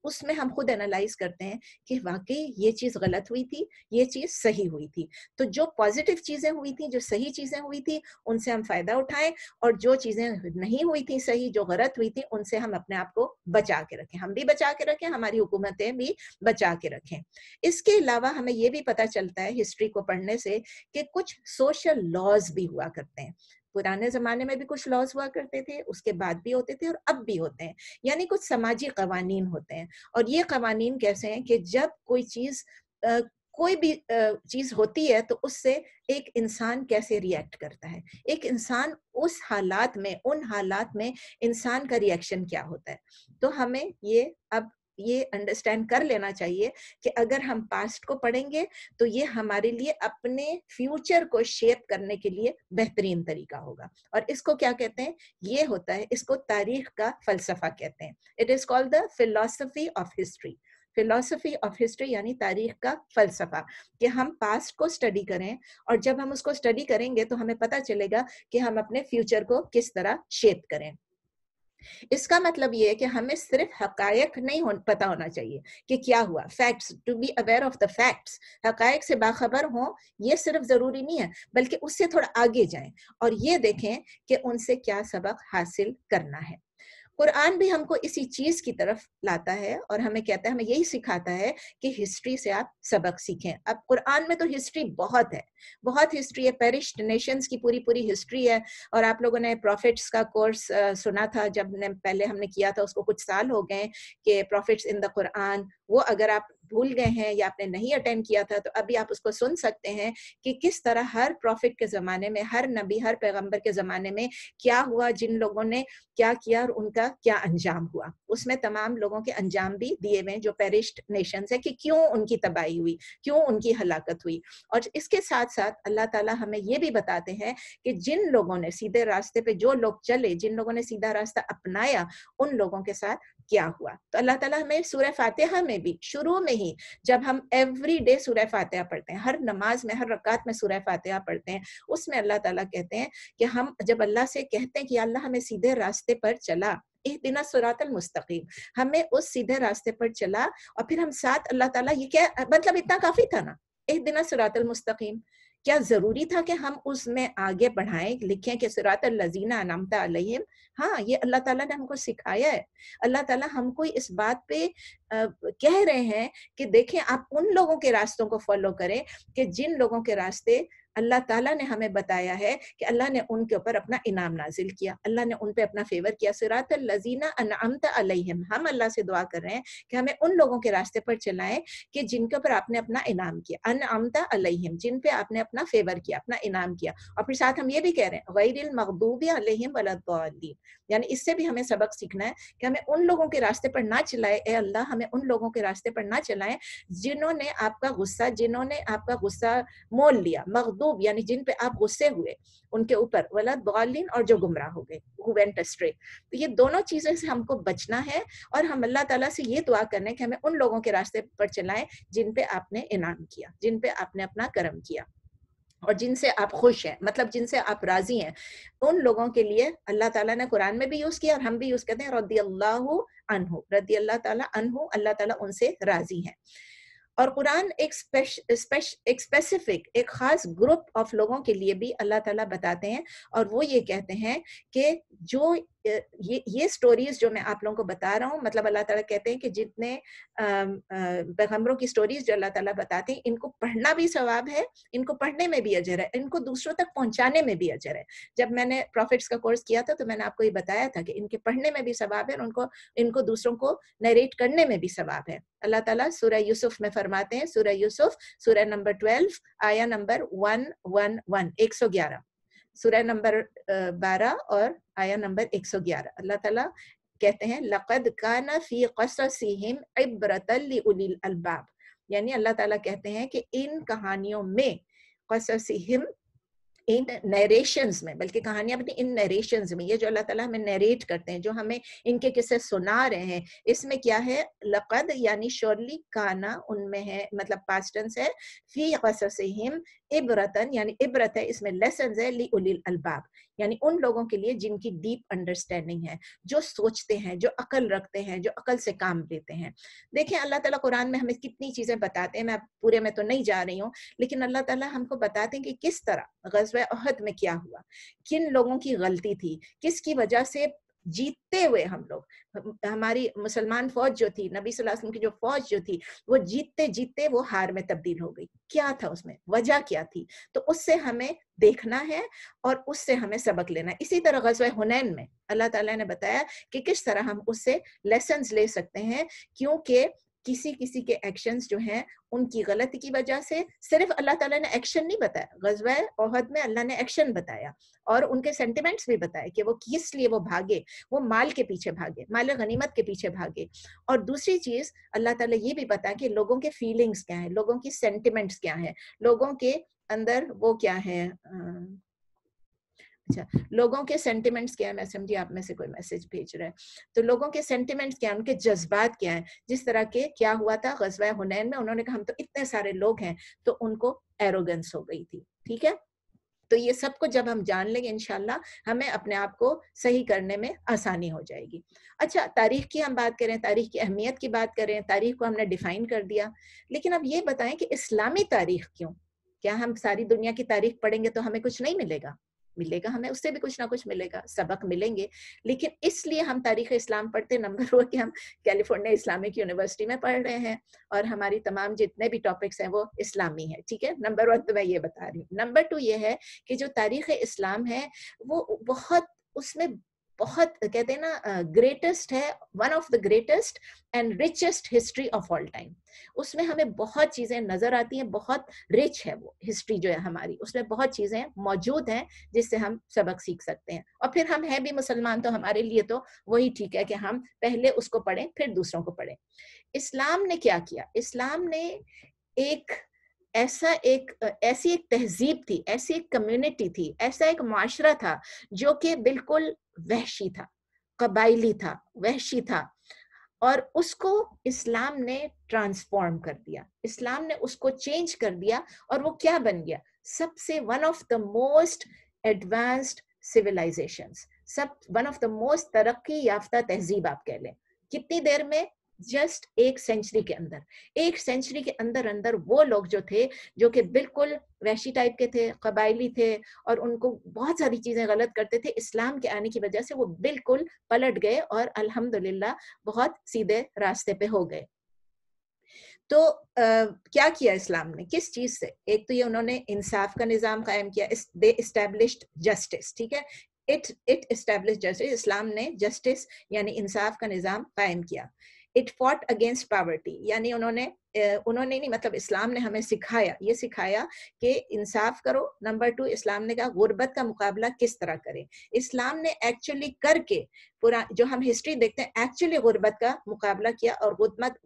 اس میں ہم خود اینالائز کرتے ہیں کہ واقعی یہ چیز غلط ہوئی تھی، یہ چیز صحیح ہوئی تھی. تو جو پازیٹیو چیزیں ہوئی تھیں، جو صحیح چیزیں ہوئی تھی، ان سے ہم فائدہ اٹھائیں، اور جو چیزیں نہیں ہوئی تھیں صحیح، جو غلط ہوئی تھی، ان سے ہم اپنے آپ کو بچا کے رکھیں، ہم بھی بچا کے رکھیں، ہماری حکومتیں بھی بچا کے رکھیں. اس کے علاوہ ہمیں یہ بھی پتہ چلتا ہے ہسٹری کو پڑھنے سے کہ کچھ سوشل لاز بھی ہوا کرتے ہیں. پرانے زمانے میں بھی کچھ لاز ہوا کرتے تھے، اس کے بعد بھی ہوتے تھے، اور اب بھی ہوتے ہیں. یعنی کچھ سماجی قوانین ہوتے ہیں. اور یہ قوانین کیسے ہیں کہ جب کوئی بھی چیز ہوتی ہے تو اس سے ایک انسان کیسے ری ایکٹ کرتا ہے، ایک انسان اس حالات میں، ان حالات میں انسان کا ری ایکشن کیا ہوتا ہے. تو ہمیں یہ انڈرسٹینڈ کر لینا چاہیے کہ اگر ہم پاسٹ کو پڑھیں گے تو یہ ہمارے لیے اپنے فیوچر کو شیپ کرنے کے لیے بہترین طریقہ ہوگا. اور اس کو کیا کہتے ہیں؟ یہ ہوتا ہے، اس کو تاریخ کا فلسفہ کہتے ہیں. It is called the philosophy of history. Philosophy of history یعنی تاریخ کا فلسفہ، کہ ہم پاسٹ کو اسٹڈی کریں، اور جب ہم اس کو اسٹڈی کریں گے تو ہمیں پتہ چلے گا کہ ہم اپنے فیوچر کو کس طرح شیپ کریں. اس کا مطلب یہ ہے کہ ہمیں صرف حقائق نہیں پتہ ہونا چاہیے کہ کیا ہوا، facts, to be aware of the facts, حقائق سے باخبر ہوں، یہ صرف ضروری نہیں ہے، بلکہ اس سے تھوڑا آگے جائیں اور یہ دیکھیں کہ ان سے کیا سبق حاصل کرنا ہے. قرآن بھی ہم کو اسی چیز کی طرف لاتا ہے اور ہمیں کہتا ہے، ہمیں یہی سکھاتا ہے کہ ہسٹری سے آپ سبق سیکھیں. اب قرآن میں تو ہسٹری بہت ہے، بہت ہسٹری ہے، پیرشڈ نیشنز کی پوری ہسٹری ہے. اور آپ لوگوں نے پروفٹس کا کورس سنا تھا، جب پہلے ہم نے کیا تھا، اس کو کچھ سال ہو گئے کہ پروفٹس ان دا قرآن. وہ اگر آپ بھول گئے ہیں یا آپ نے نہیں اٹینڈ کیا تھا تو ابھی آپ اس کو سن سکتے ہیں کہ کس طرح ہر پروفٹ کے زمانے میں، ہر نبی، ہر پیغمبر کے زمانے میں کیا ہوا، جن لوگوں نے کیا کیا اور ان کا کیا انجام ہوا. اس میں تمام لوگوں کے انجام بھی دیے ہوئے جو پیرشڈ نیشنز ہیں، کہ کیوں ان کی تباہی ہوئی، کیوں ان کی ہلاکت ہوئی. اور اس کے ساتھ ساتھ اللہ تعالیٰ ہمیں یہ بھی بتاتے ہیں کہ جن لوگوں نے سیدھے راستے پہ، جو لوگ چلے، جن لوگوں نے سیدھا راستہ اپنایا، ان لوگوں کے ساتھ کیا ہوا. تو اللہ تعالیٰ ہمیں سورہ فاتحہ میں بھی شروع میں ہی، جب ہم ایوری ڈے سورہ فاتحہ پڑھتے ہیں، ہر نماز میں، ہر رکعت میں سورہ فاتحہ پڑھتے ہیں، اس میں اللہ تعالیٰ کہتے ہیں کہ ہم جب اللہ سے کہتے ہیں کہ اللہ ہمیں سیدھے راستے پر چلا، اہدنا الصراط المستقیم، ہمیں اس سیدھے راستے پر چلا، اور پھر ہم ساتھ اللہ تعالیٰ، یہ کیا مطلب، اتنا کافی تھا نا، اہدنا الصراط المستقیم. کیا ضروری تھا کہ ہم اس میں آگے بڑھائیں، لکھیں کہ صراط الذین انعمت علیہم؟ ہاں، یہ اللہ تعالیٰ نے ہم کو سکھایا ہے. اللہ تعالیٰ ہم کو اس بات پہ کہہ رہے ہیں کہ دیکھیں، آپ ان لوگوں کے راستوں کو فالو کریں کہ جن لوگوں کے راستے اللہ تعالیٰ نے ہمیں بتایا ہے کہ اللہ نے ان کے اوپر اپنا انعام نازل کیا، اللہ نے ان پہ اپنا فیور کیا. صراط الذین انعمت علیہم، ہم اللہ سے دعا کر رہے ہیں کہ ہمیں ان لوگوں کے راستے پر چلائیں کہ جن کے اوپر آپ نے اپنا انعام کیا، انعمت علیہم، جن پہ آپ نے اپنا فیور کیا، اپنا انعام کیا. اور پھر ساتھ ہم یہ بھی کہہ رہے ہیں غیر المغضوب علیہم ولا الضالین، یعنی اس سے بھی ہمیں سبق سیکھنا ہے کہ ہمیں ان لوگوں کے راستے پر نہ چلائے، اے اللہ ہمیں ان لوگوں کے راستے پر نہ چلائیں جنہوں نے آپ کا غصہ مول لیا. مغضوب یعنی جن پہ آپ غصے ہوئے، ان کے اوپر، ولا الضالین، اور جو گمراہ ہو گئے، who went astray. تو یہ دونوں چیزوں سے ہم کو بچنا ہے، اور ہم اللہ تعالیٰ سے یہ دعا کرنے کہ ہمیں ان لوگوں کے راستے پر چلائیں جن پہ آپ نے انعام کیا، جن پہ آپ نے اپنا کرم کیا، اور جن سے آپ خوش ہیں، مطلب جن سے آپ راضی ہیں. ان لوگوں کے لیے اللہ تعالیٰ نے قرآن میں بھی یوز کیا اور ہم بھی یوز کرتے ہیں، رضی اللہ عنہ، رضی اللہ تعالیٰ عنہ، اللہ تعالیٰ ان سے راضی ہیں. اور قرآن ایک اسپیسیفک، ایک خاص گروپ آف لوگوں کے لیے بھی اللہ تعالیٰ بتاتے ہیں، اور وہ یہ کہتے ہیں کہ جو یہ سٹوریز جو میں آپ لوگوں کو بتا رہا ہوں، مطلب اللہ تعالیٰ کہتے ہیں کہ جتنے پیغمبروں کی سٹوریز جو اللہ تعالیٰ بتاتے ہیں، ان کو پڑھنا بھی ثواب ہے، ان کو پڑھنے میں بھی اجر ہے، ان کو دوسروں تک پہنچانے میں بھی اجر ہے. جب میں نے پروفٹس کا کورس کیا تھا تو میں نے آپ کو یہ بتایا تھا کہ ان کے پڑھنے میں بھی ثواب ہے، اور ان کو دوسروں کو نیریٹ کرنے میں بھی ثواب ہے. اللہ تعالیٰ سورہ یوسف میں فرماتے ہیں، سورہ یوسف سورہ نمبر 12 آیا نمبر 111 111، سورہ نمبر 12 اور آیا نمبر 111. اللہ تعالیٰ کہتے ہیں لَقَدْ كَانَ فِي قَصَصِهِمْ عِبْرَةً لِأُولِي الْأَلْبَابِ، یعنی اللہ تعالیٰ کہتے ہیں کہ ان کہانیوں میں، قصصہم ان نیریشنز میں، بلکہ کہانیاں بھی ان نیریشنز میں، یہ جو اللہ تعالیٰ ہمیں نیریٹ کرتے ہیں، جو ہمیں ان کے قصے سنا رہے ہیں، اس میں کیا ہے؟ لقد یعنی شورلی، کانا ان میں ہے، مطلب پاسٹ ٹینس ہے، فی قصصہم عبرتن یعنی عبرت ہے، اس میں لیسنز ہے، لی اولی الالباب یعنی ان لوگوں کے لیے جن کی ڈیپ انڈرسٹینڈنگ ہے، جو سوچتے ہیں، جو عقل رکھتے ہیں، جو عقل سے کام لیتے ہیں. دیکھیں اللہ تعالیٰ قرآن میں ہمیں کتنی چیزیں بتاتے ہیں، میں پورے میں تو نہیں جا رہی ہوں، لیکن اللہ تعالیٰ ہم کو بتاتے ہیں کہ کس طرح غزوہ احد میں کیا ہوا، کن لوگوں کی غلطی تھی، کس کی وجہ سے جیتتے ہوئے ہم لوگ، ہماری مسلمان فوج جو تھی، نبی صلی اللہ علیہ وسلم کی جو فوج جو تھی، وہ جیتتے جیتتے وہ ہار میں تبدیل ہو گئی. کیا تھا اس میں وجہ کیا تھی؟ تو اس سے ہمیں دیکھنا ہے اور اس سے ہمیں سبق لینا ہے. اسی طرح غزوہ حنین میں اللہ تعالیٰ نے بتایا کہ کس طرح ہم اس سے لیسنز لے سکتے ہیں، کیونکہ کسی کے ایکشنز جو ہیں ان کی غلطی کی وجہ سے، صرف اللہ تعالیٰ نے ایکشن نہیں بتایا، غزوہ احد میں اللہ نے ایکشن بتایا اور ان کے سینٹیمنٹس بھی بتائے کہ وہ کس لیے وہ بھاگے، وہ مال کے پیچھے بھاگے، مال غنیمت کے پیچھے بھاگے. اور دوسری چیز اللہ تعالیٰ یہ بھی بتایا کہ لوگوں کے فیلنگز کیا ہیں، لوگوں کی سینٹیمنٹس کیا ہیں، لوگوں کے اندر وہ کیا ہے، اچھا لوگوں کے سینٹیمنٹس کیا ہیں. میں سمجھی آپ میں سے کوئی میسج بھیج رہا ہے، تو لوگوں کے سینٹیمنٹس کیا ہیں، ان کے جذبات کیا ہیں. جس طرح کے کیا ہوا تھا غزوہ حنین میں، انہوں نے کہا ہم تو اتنے سارے لوگ ہیں، تو ان کو ایروگنس ہو گئی تھی. ٹھیک ہے، تو یہ سب کو جب ہم جان لیں گے انشاءاللہ ہمیں اپنے آپ کو صحیح کرنے میں آسانی ہو جائے گی. اچھا تاریخ کی ہم بات کریں، تاریخ کی اہمیت کی بات کریں، تاریخ کو ہم نے ڈیفائن کر دیا، لیکن اب یہ بتائیں کہ اسلامی تاریخ کیوں؟ کیا ہم ساری دنیا کی تاریخ پڑھیں گے تو ہمیں کچھ نہیں ملے گا؟ ملے گا، ہمیں اس سے بھی کچھ نہ کچھ ملے گا، سبق ملیں گے. لیکن اس لیے ہم تاریخ اسلام پڑھتے، نمبر 1 کہ ہم کیلیفورنیا اسلامک یونیورسٹی میں پڑھ رہے ہیں اور ہماری تمام جتنے بھی ٹاپکس ہیں وہ اسلامی ہیں. ٹھیک ہے، نمبر 1 تو میں یہ بتا رہی ہوں. نمبر 2 یہ ہے کہ جو تاریخ اسلام ہے وہ بہت، اس میں بہت کہتے ہیں نا گریٹسٹ ہے، one of the greatest and richest history of all time. اس میں ہمیں بہت چیزیں نظر آتی ہیں، بہت رچ ہے وہ ہسٹری جو ہے ہماری، اس میں بہت چیزیں موجود ہیں جس سے ہم سبق سیکھ سکتے ہیں. اور پھر ہم ہیں بھی مسلمان، تو ہمارے لیے تو وہی ٹھیک ہے کہ ہم پہلے اس کو پڑھیں پھر دوسروں کو پڑھیں. اسلام نے کیا کیا؟ اسلام نے ایسی ایک تہذیب تھی، ایسی ایک کمیونٹی تھی، ایسا ایک معاشرہ تھا جو کہ بالکل وحشی تھا، قبائلی تھا، وحشی تھا، اور اس کو اسلام نے ٹرانسفارم کر دیا، اسلام نے اس کو چینج کر دیا، اور وہ کیا بن گیا؟ سب سے one of the most advanced civilisations, one of the most ترقی یافتہ تہذیب آپ کہہ لیں. کتنی دیر میں؟ جسٹ 1 سینچری کے اندر. 1 سینچری کے اندر وہ لوگ جو تھے، جو کہ بالکل وحشی ٹائپ کے تھے، قبائلی تھے، اور ان کو بہت ساری چیزیں غلط کرتے تھے، اسلام کے آنے کی وجہ سے وہ بالکل پلٹ گئے اور الحمدللہ بہت سیدھے راستے پہ ہو گئے. تو کیا کیا اسلام نے؟ کس چیز سے؟ ایک تو یہ انہوں نے انصاف کا نظام قائم کیا، دے اسٹیبلشڈ جسٹس. ٹھیک ہے، اٹ اسٹیبلشڈ جسٹس، اسلام نے جسٹس یعنی انصاف کا نظام قائم کیا. اٹ فاٹ اگینسٹ پاورٹی، یعنی انہوں نے نہیں، مطلب اسلام نے ہمیں یہ سکھایا کہ انصاف کرو. نمبر 2 اسلام نے کہا غربت کا مقابلہ کس طرح کریں. اسلام نے ایکچولی کر کے پورا، جو ہم ہسٹری دیکھتے ہیں، ایکچولی غربت کا مقابلہ کیا اور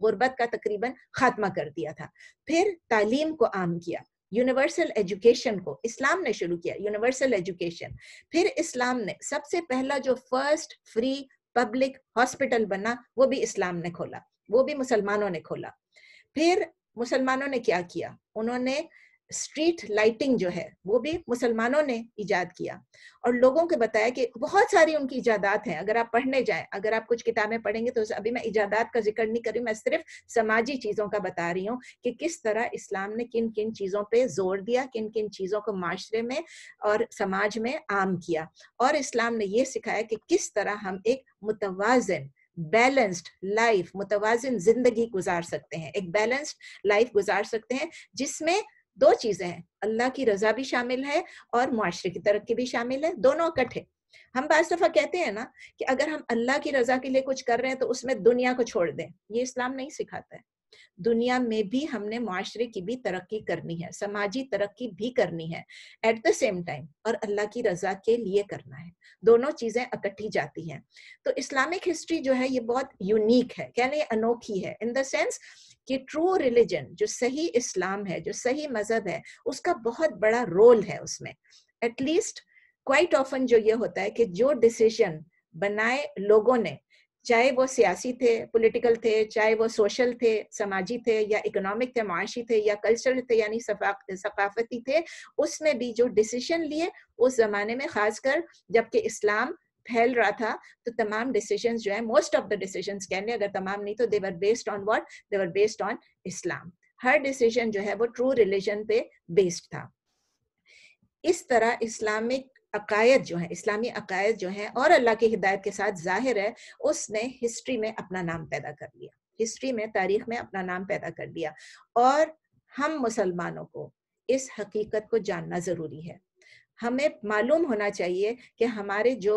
غربت کا تقریباً خاتمہ کر دیا تھا. پھر تعلیم کو عام کیا، یونیورسل ایجوکیشن کو اسلام نے شروع کیا، یونیورسل ایجوکیشن. پھر اسلام نے سب سے پہلا جو فرسٹ فری پبلک ہاسپٹل بنا، وہ بھی اسلام نے کھولا، وہ بھی مسلمانوں نے کھولا. پھر مسلمانوں نے کیا کیا؟ انہوں نے اسٹریٹ لائٹنگ جو ہے وہ بھی مسلمانوں نے ایجاد کیا اور لوگوں کو بتایا کہ بہت ساری ان کی ایجادات ہیں. اگر آپ پڑھنے جائیں, اگر آپ کچھ کتابیں پڑھیں گے تو ابھی میں ایجادات کا ذکر نہیں کر رہی, میں صرف سماجی چیزوں کا بتا رہی ہوں کہ کس طرح اسلام نے کن کن چیزوں پہ زور دیا, کن کن چیزوں کو معاشرے میں اور سماج میں عام کیا. اور اسلام نے یہ سکھایا کہ کس طرح ہم ایک متوازن بیلنسڈ لائف, متوازن زندگی گزار سکتے ہیں, ایک بیلنسڈ لائف گزار سکتے ہیں جس میں دو چیزیں ہیں, اللہ کی رضا بھی شامل ہے اور معاشرے کی ترقی بھی شامل ہے, دونوں اکٹھے. ہم بعض دفعہ کہتے ہیں نا کہ اگر ہم اللہ کی رضا کے لیے کچھ کر رہے ہیں تو اس میں دنیا کو چھوڑ دیں. یہ اسلام نہیں سکھاتا ہے. دنیا میں بھی ہم نے معاشرے کی بھی ترقی کرنی ہے, سماجی ترقی بھی کرنی ہے ایٹ دا سیم ٹائم, اور اللہ کی رضا کے لیے کرنا ہے. دونوں چیزیں اکٹھی جاتی ہیں. تو اسلامک ہسٹری جو ہے یہ بہت یونیک ہے, کہنے انوکھی ہے, ان دا سینس کہ ٹرو ریلیجن جو صحیح اسلام ہے, جو صحیح مذہب ہے, اس کا بہت بڑا رول ہے اس میں. ایٹ لیسٹ کوائٹ آفن جو یہ ہوتا ہے کہ جو ڈیسیژن بنائے لوگوں نے, چاہے وہ سیاسی تھے, پولیٹیکل تھے, چاہے وہ سوشل تھے, سماجی تھے, یا اکنامک تھے, معاشی تھے, یا کلچرل تھے, یعنی ثقافتی تھے, اس میں بھی جو ڈیسیژن لیے اس زمانے میں, خاص کر جب کہ اسلام پھیل رہا تھا, تو تمام ڈیسیژنز جو ہیں, موسٹ آف دا ڈیسیژنز کہنے, اگر تمام نہیں تو they were based on what? They were based on Islam. Hare decision جو ہے وہ ٹرو ریلیجن پہ بیسڈ تھا. اس طرح اسلامک عقائد جو ہیں, اسلامی عقائد جو ہیں, اور اللہ کی ہدایت کے ساتھ ظاہر ہے اس نے ہسٹری میں اپنا نام پیدا کر لیا, ہسٹری میں, تاریخ میں اپنا نام پیدا کر لیا. اور ہم مسلمانوں کو اس حقیقت کو جاننا ضروری ہے. ہمیں معلوم ہونا چاہیے کہ ہمارے جو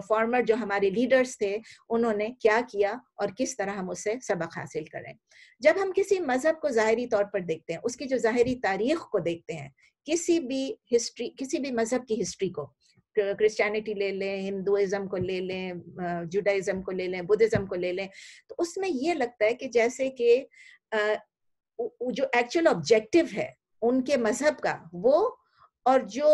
فارمر, جو ہمارے لیڈرز تھے, انہوں نے کیا کیا اور کس طرح ہم اس سے سبق حاصل کریں. جب ہم کسی مذہب کو ظاہری طور پر دیکھتے ہیں, اس کی جو ظاہری تاریخ کو دیکھتے ہیں, کسی بھی ہسٹری, کسی بھی مذہب کی ہسٹری کو, کرسچینٹی لے لیں, ہندوازم کو لے لیں, جوڈائزم کو لے لیں, بدھزم کو لے لیں, تو اس میں یہ لگتا ہے کہ جیسے کہ جو ایکچوئل آبجیکٹو ہے ان کے مذہب کا, وہ اور جو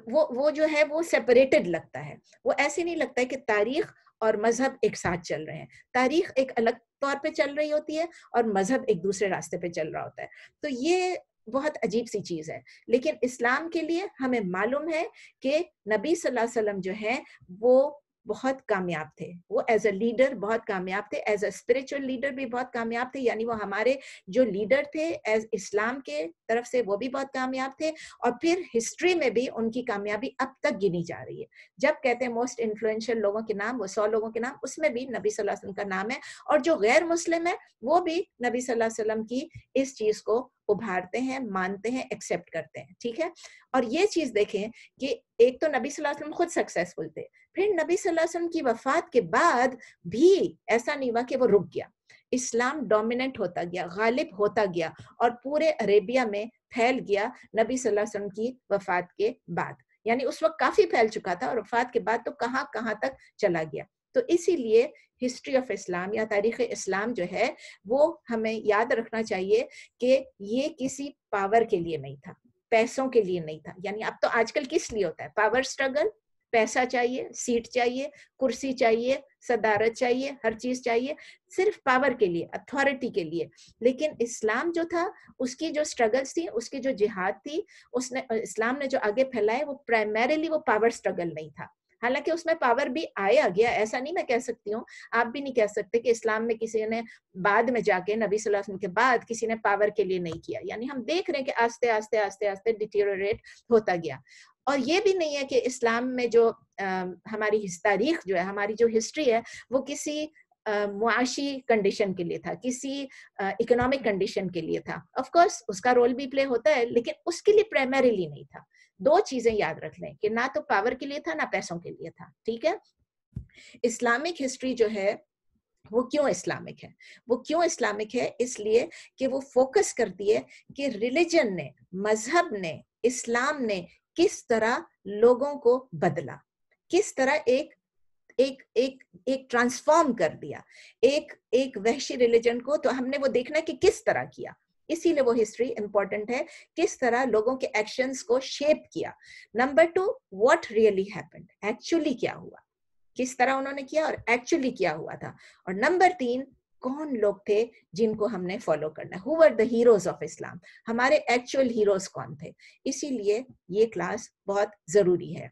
وہ جو ہے وہ سیپریٹڈ لگتا ہے. وہ ایسے نہیں لگتا ہے کہ تاریخ اور مذہب ایک ساتھ چل رہے ہیں. تاریخ ایک الگ طور پہ چل رہی ہوتی ہے اور مذہب ایک دوسرے راستے پہ چل رہا ہوتا ہے. تو یہ بہت عجیب سی چیز ہے. لیکن اسلام کے لیے ہمیں معلوم ہے کہ نبی صلی اللہ علیہ وسلم جو ہیں وہ بہت کامیاب تھے, وہ ایز اے لیڈر بہت کامیاب تھے, ایز اے اسپرچل لیڈر بھی بہت کامیاب تھے. یعنی وہ ہمارے جو لیڈر تھے ایز اسلام کے طرف سے وہ بھی بہت کامیاب تھے, اور پھر ہسٹری میں بھی ان کی کامیابی اب تک گنی جا رہی ہے. جب کہتے ہیں موسٹ انفلوئنشل لوگوں کے نام, وہ 100 لوگوں کے نام, اس میں بھی نبی صلی اللہ علیہ وسلم کا نام ہے. اور جو غیر مسلم ہے وہ بھی نبی صلی اللہ علیہ وسلم کی اس چیز کو ابھارتے ہیں, مانتے ہیں, ایکسیپٹ کرتے ہیں. ٹھیک ہے. اور یہ چیز دیکھیں کہ ایک تو نبی صلی اللہ علیہ وسلم خود سکسیسفل تھے, پھر نبی صلی اللہ علیہ وسلم کی وفات کے بعد بھی ایسا نہیں ہوا کہ وہ رک گیا. اسلام ڈومیننٹ ہوتا گیا, غالب ہوتا گیا, اور پورے عربیہ میں پھیل گیا نبی صلی اللہ علیہ وسلم کی وفات کے بعد. یعنی اس وقت کافی پھیل چکا تھا, اور وفات کے بعد تو کہاں کہاں تک چلا گیا. تو اسی لیے ہسٹری آف اسلام یا تاریخ اسلام جو ہے وہ ہمیں یاد رکھنا چاہیے کہ یہ کسی پاور کے لیے نہیں تھا, پیسوں کے لیے نہیں تھا. یعنی اب تو آج کل کس لیے ہوتا ہے پاور سٹرگل, پیسہ چاہیے, سیٹ چاہیے, کرسی چاہیے, صدارت چاہیے, ہر چیز چاہیے, صرف پاور کے لیے, اتھارٹی کے لیے. لیکن اسلام جو تھا, اس کی جو سٹرگلز تھی, اس کی جو جہاد تھی, اسلام نے جو آگے پھیلائے, وہ پرائمریلی وہ پاور سٹرگل نہیں تھا. حالانکہ اس میں پاور بھی آیا گیا, ایسا نہیں میں کہہ سکتی ہوں, آپ بھی نہیں کہہ سکتے کہ اسلام میں کسی نے بعد میں جا کے نبی صلی اللہ علیہ وسلم کے بعد کسی نے پاور کے لیے نہیں کیا. یعنی ہم دیکھ رہے ہیں کہ آستے آستے آستے آستے ڈیٹیریٹ ہوتا گیا. اور یہ بھی نہیں ہے کہ اسلام میں جو ہماری تاریخ جو ہے, ہماری جو ہسٹری ہے, وہ کسی معاشی کنڈیشن کے لیے تھا, کسی اکنامک کنڈیشن کے لیے تھا. آف کورس اس کا رول بھی پلے ہوتا ہے, لیکن اس کے لیے پرائمریلی نہیں تھا. دو چیزیں یاد رکھ لیں کہ نہ تو پاور کے لیے تھا, نہ پیسوں کے لیے تھا. ٹھیک ہے. اسلامک ہسٹری جو ہے وہ کیوں اسلامک ہے؟ وہ کیوں اسلامک ہے؟ اس لیے کہ وہ فوکس کرتی ہے کہ ریلیجن نے, مذہب نے, اسلام نے کس طرح لوگوں کو بدلا, کس طرح ایک ٹرانسفارم کر دیا ایک وحشی ریلیجن کو. تو ہم نے وہ دیکھنا کہ کس طرح کیا. اسی لیے وہ ہسٹری امپورٹنٹ ہے, کس طرح لوگوں کے ایکشنز کو شیپ کیا. Number 2, what really happened, actually کیا ہوا, کس طرح انہوں نے کیا اور ایکچولی کیا ہوا تھا. اور نمبر 3, کون لوگ تھے جن کو ہم نے فالو کرنا ہے. Who were the heroes of Islam? ہمارے ایکچوئل ہیروز کون تھے؟ اسی لیے یہ کلاس بہت ضروری ہے.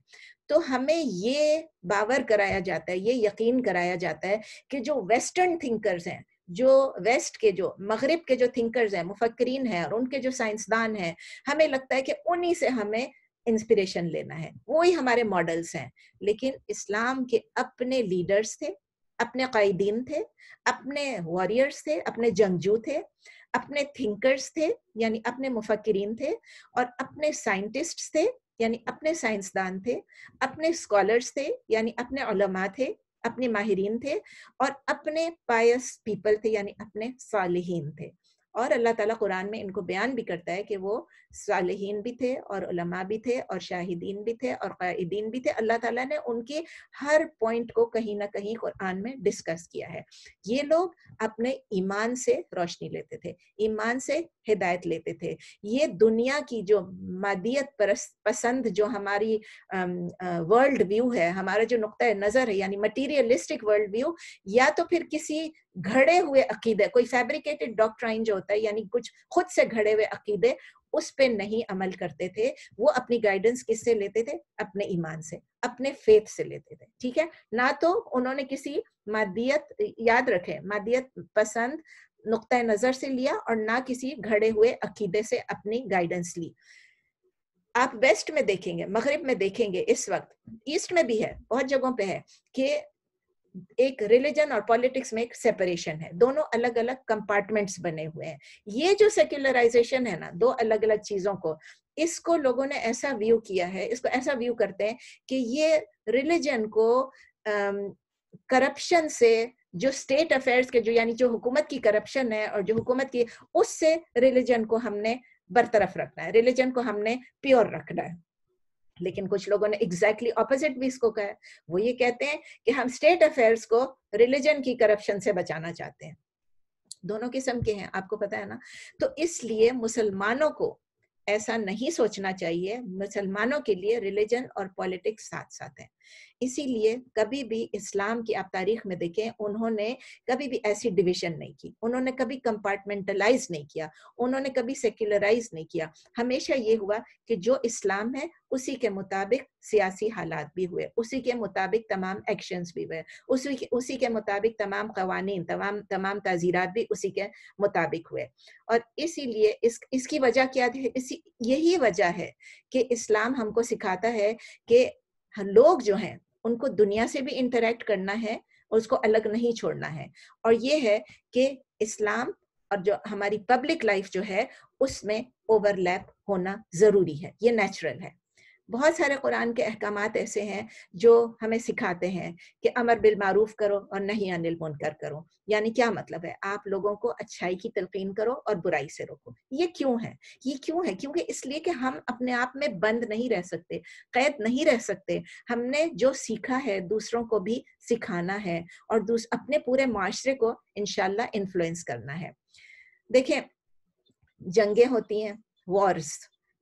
تو ہمیں یہ باور کرایا جاتا ہے, یہ یقین کرایا جاتا ہے کہ جو ویسٹرن تھنکرز ہیں, جو ویسٹ کے, جو مغرب کے جو تھنکرز ہیں, مفکرین ہیں, اور ان کے جو سائنسدان ہیں, ہمیں لگتا ہے کہ انہی سے ہمیں انسپریشن لینا ہے, وہی ہمارے ماڈلز ہیں. لیکن اسلام کے اپنے لیڈرز تھے, اپنے قائدین تھے, اپنے واریئرز تھے, اپنے جنگجو تھے, اپنے تھنکرز تھے یعنی اپنے مفکرین تھے, اور اپنے سائنٹسٹس تھے یعنی اپنے سائنسدان تھے, اپنے اسکالرز تھے یعنی اپنے علماء تھے, اپنے ماہرین تھے, اور اپنے پائس پیپل تھے یعنی اپنے صالحین تھے. اور اللہ تعالیٰ قرآن میں ان کو بیان بھی کرتا ہے کہ وہ صالحین بھی تھے, اور علماء بھی تھے, اور شاہدین بھی تھے, اور قائدین بھی تھے. اللہ تعالیٰ نے ان کی ہر پوائنٹ کو کہیں نہ کہیں قرآن میں ڈسکس کیا ہے. یہ لوگ اپنے ایمان سے روشنی لیتے تھے, ایمان سے ہدایت لیتے تھے. یہ دنیا کی جو مادیت پسند جو ہماری ورلڈ ویو ہے, ہمارا جو نقطۂ نظر ہے یعنی مٹیریلسٹک ورلڈ ویو, یا تو پھر کسی گھڑے ہوئے عقیدے, کوئی فیبریکیٹڈ ڈاکٹرائن جو ہوتا ہے یعنی کچھ خود سے گھڑے ہوئے عقیدے, اس پہ نہیں عمل کرتے تھے. وہ اپنی گائیڈنس کس سے لیتے تھے؟ اپنے ایمان سے, اپنے فیتھ سے لیتے تھے. ٹھیک ہے, نہ تو انہوں نے کسی مادیت, یاد رکھیں, مادیت پسند نقطۂ نظر سے لیا, اور نہ کسی گھڑے ہوئے عقیدے سے اپنی گائیڈنس لی. آپ ویسٹ میں دیکھیں گے, مغرب میں دیکھیں گے, اس وقت ایسٹ میں بھی ہے, بہت جگہوں پہ ہے کہ ایک ریلیجن اور پالیٹکس میں ایک سیپریشن ہے, دونوں الگ الگ کمپارٹمنٹس بنے ہوئے ہیں. یہ جو سیکولرائزیشن ہے نا, دو الگ الگ چیزوں کو, اس کو لوگوں نے ایسا ویو کیا ہے, اس کو ایسا ویو کرتے ہیں کہ یہ ریلیجن کو کرپشن سے, جو اسٹیٹ افیئرس کے جو یعنی جو حکومت کی کرپشن ہے اور جو حکومت کی, اس سے ریلیجن کو ہم نے برطرف رکھنا ہے, ریلیجن کو ہم نے پیور رکھنا ہے. لیکن کچھ لوگوں نے ایگزیکٹلی اپوزٹ بھی اس کو کہا ہے. وہ یہ کہتے ہیں کہ ہم اسٹیٹ افیئرس کو ریلیجن کی کرپشن سے بچانا چاہتے ہیں. دونوں قسم کے ہیں, آپ کو پتا ہے نا. تو اس لیے مسلمانوں کو ایسا نہیں سوچنا چاہیے. مسلمانوں کے لیے ریلیجن اور پالیٹکس ساتھ ساتھ ہیں. اسی لیے کبھی بھی اسلام کی آپ تاریخ میں دیکھیں, انہوں نے کبھی بھی ایسی ڈویژن نہیں کی, انہوں نے کبھی کمپارٹمنٹلائز نہیں کیا, انہوں نے کبھی سیکولرائز نہیں کیا. ہمیشہ یہ ہوا کہ جو اسلام ہے اسی کے مطابق سیاسی حالات بھی ہوئے, اسی کے مطابق تمام ایکشنز بھی ہوئے, اسی کے مطابق تمام قوانین, تمام تعزیرات بھی اسی کے مطابق ہوئے. اور اسی لیے اس کی وجہ کیا ہے؟ یہی وجہ ہے کہ اسلام ہم کو سکھاتا ہے کہ لوگ جو ہیں ان کو دنیا سے بھی انٹریکٹ کرنا ہے, اور اس کو الگ نہیں چھوڑنا ہے. اور یہ ہے کہ اسلام اور جو ہماری پبلک لائف جو ہے اس میں اوور لیپ ہونا ضروری ہے, یہ نیچرل ہے. بہت سارے قرآن کے احکامات ایسے ہیں جو ہمیں سکھاتے ہیں کہ امر بالمعروف کرو اور نہی عن المنکر کرو. یعنی کیا مطلب ہے؟ آپ لوگوں کو اچھائی کی تلقین کرو اور برائی سے روکو. یہ کیوں ہے؟ کیونکہ اس لیے کہ ہم اپنے آپ میں بند نہیں رہ سکتے, قید نہیں رہ سکتے. ہم نے جو سیکھا ہے دوسروں کو بھی سکھانا ہے, اور اپنے پورے معاشرے کو انشاءاللہ انفلوئنس کرنا ہے. دیکھیں, جنگیں ہوتی ہیں, وارز,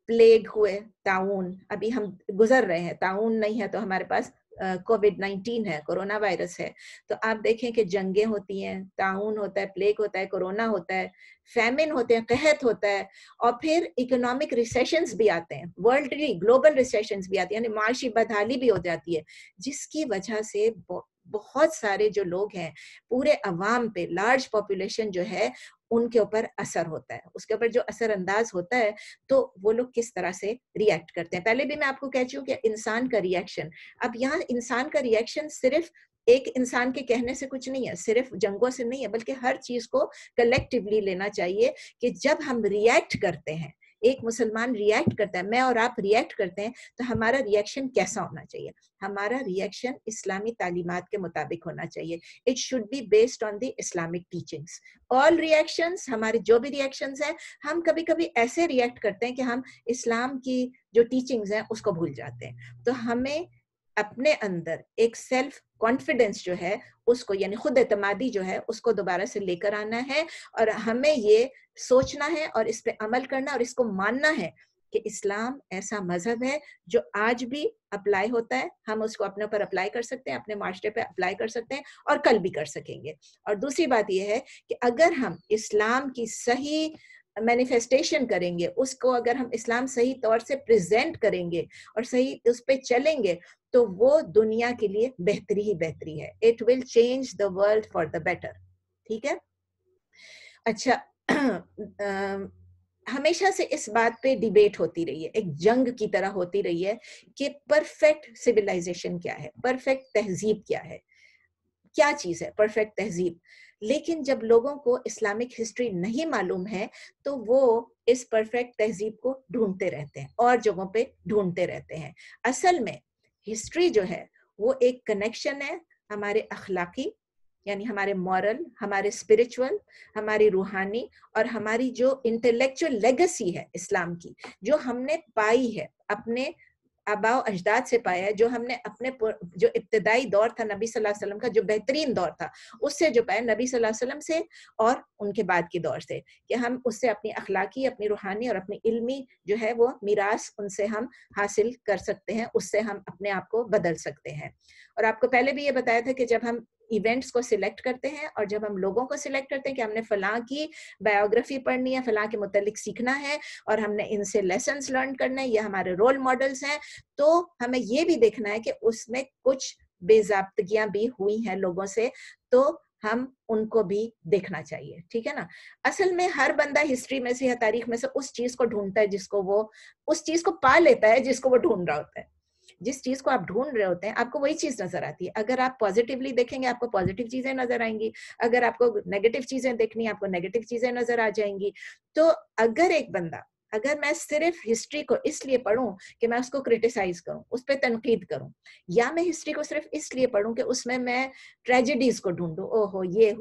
پلیگ ہوئے, تعاون, ابھی ہم گزر رہے ہیں, تعاون نہیں ہے تو ہمارے پاس کووڈ-19 ہے, کورونا وائرس ہے. تو آپ دیکھیں کہ جنگیں ہوتی ہیں, تعاون ہوتا ہے, پلیگ ہوتا ہے, کورونا ہوتا ہے, فیمن ہوتے ہیں, قحط ہوتا ہے, اور پھر اکنامک ریسیشنز بھی آتے ہیں, ورلڈلی گلوبل ریسیشنز بھی آتی ہیں, یعنی معاشی بدحالی بھی ہو جاتی ہے, جس کی وجہ سے بہت سارے جو لوگ ہیں, پورے عوام پہ, لارج پاپولیشن جو ہے, ان کے اوپر اثر ہوتا ہے. اس کے اوپر جو اثر انداز ہوتا ہے تو وہ لوگ کس طرح سے ریئیکٹ کرتے ہیں. پہلے بھی میں آپ کو کہہ چکی ہوں کہ انسان کا ریئیکشن, اب یہاں انسان کا ریئیکشن صرف ایک انسان کے کہنے سے کچھ نہیں ہے, صرف جنگوں سے نہیں ہے, بلکہ ہر چیز کو کلیکٹیولی لینا چاہیے کہ جب ہم ریئیکٹ کرتے ہیں, ایک مسلمان ریئیکٹ کرتا ہے, میں اور آپ ریئیکٹ کرتے ہیں, تو ہمارا ریئیکشن کیسا ہونا چاہیے؟ ہمارا ریئیکشن اسلامی تعلیمات کے مطابق ہونا چاہیے. It should be based on the Islamic teachings. All reactions, ہمارے جو بھی ریئیکشنز ہیں, ہم کبھی کبھی ایسے ریئیکٹ کرتے ہیں کہ ہم اسلام کی جو ٹیچنگز ہیں اس کو بھول جاتے ہیں. تو ہمیں اپنے اندر ایک سیلف کانفیڈنس جو ہے اس کو, یعنی خود اعتمادی جو ہے اس کو دوبارہ سے لے کر آنا ہے, اور ہمیں یہ سوچنا ہے اور اس پہ عمل کرنا اور اس کو ماننا ہے کہ اسلام ایسا مذہب ہے جو آج بھی اپلائی ہوتا ہے, ہم اس کو اپنے اوپر اپلائی کر سکتے ہیں, اپنے معاشرے پہ اپلائی کر سکتے ہیں, اور کل بھی کر سکیں گے. اور دوسری بات یہ ہے کہ اگر ہم اسلام کی صحیح مینیفیسٹیشن کریں گے, اس کو اگر ہم اسلام صحیح طور سے پریزنٹ کریں گے اور صحیح اس پہ چلیں گے, تو وہ دنیا کے لیے بہتری ہی بہتری ہے. It will change the world for the better. ٹھیک ہے. اچھا, ہمیشہ سے اس بات پہ ڈیبیٹ ہوتی رہی ہے, ایک جنگ کی طرح ہوتی رہی ہے کہ پرفیکٹ سویلائزیشن کیا ہے, پرفیکٹ تہذیب کیا ہے, کیا چیز ہے پرفیکٹ تہذیب. لیکن جب لوگوں کو اسلامک ہسٹری نہیں معلوم ہے تو وہ اس پرفیکٹ تہذیب کو ڈھونڈتے رہتے ہیں اور جگہوں پہ ڈھونڈتے رہتے ہیں. اصل میں ہسٹری جو ہے وہ ایک کنیکشن ہے ہمارے اخلاقی, یعنی ہمارے مورل, ہمارے اسپرچول, ہماری روحانی, اور ہماری جو انٹلیکچوئل لیگسی ہے اسلام کی, جو ہم نے پائی ہے اپنے آباء و اجداد سے پایا ہے, جو ہم نے اپنے جو ابتدائی دور تھا نبی صلی اللہ علیہ وسلم کا, جو بہترین دور تھا, اس سے جو پایا نبی صلی اللہ علیہ وسلم سے اور ان کے بعد کے دور سے, کہ ہم اس سے اپنی اخلاقی, اپنی روحانی اور اپنی علمی جو ہے وہ میراث ان سے ہم حاصل کر سکتے ہیں, اس سے ہم اپنے آپ کو بدل سکتے ہیں. اور آپ کو پہلے بھی یہ بتایا تھا کہ جب ہم ایونٹس کو سلیکٹ کرتے ہیں اور جب ہم لوگوں کو سلیکٹ کرتے ہیں کہ ہم نے فلاں کی بایوگرافی پڑھنی ہے, فلاں کے متعلق سیکھنا ہے اور ہم نے ان سے لیسنس لرن کرنا ہے, یہ ہمارے رول ماڈلز ہیں, تو ہمیں یہ بھی دیکھنا ہے کہ اس میں کچھ بے ضابطگیاں بھی ہوئی ہیں لوگوں سے, تو ہم ان کو بھی دیکھنا چاہیے. ٹھیک ہے نا. اصل میں ہر بندہ ہسٹری میں سے یا تاریخ میں سے اس چیز کو ڈھونڈتا ہے جس کو وہ, اس چیز کو پا لیتا ہے جس کو وہ ڈھونڈ رہا ہوتا ہے. جس چیز کو آپ ڈھونڈ رہے ہوتے ہیں آپ کو وہی چیز نظر آتی ہے. اگر آپ پازیٹیولی دیکھیں گے آپ کو پازیٹیو چیزیں نظر آئیں گی, اگر آپ کو نیگیٹو چیزیں دیکھنی ہیں آپ کو نیگیٹو چیزیں نظر آ جائیں گی. تو اگر ایک بندہ, اگر میں صرف ہسٹری کو اس لیے پڑھوں کہ میں اس کو کرٹیسائز کروں, اس پہ تنقید کروں, یا میں ہسٹری کو صرف اس لیے پڑھوں کہ اس میں ٹریجڈیز کو ڈھونڈوں, او ہو یہ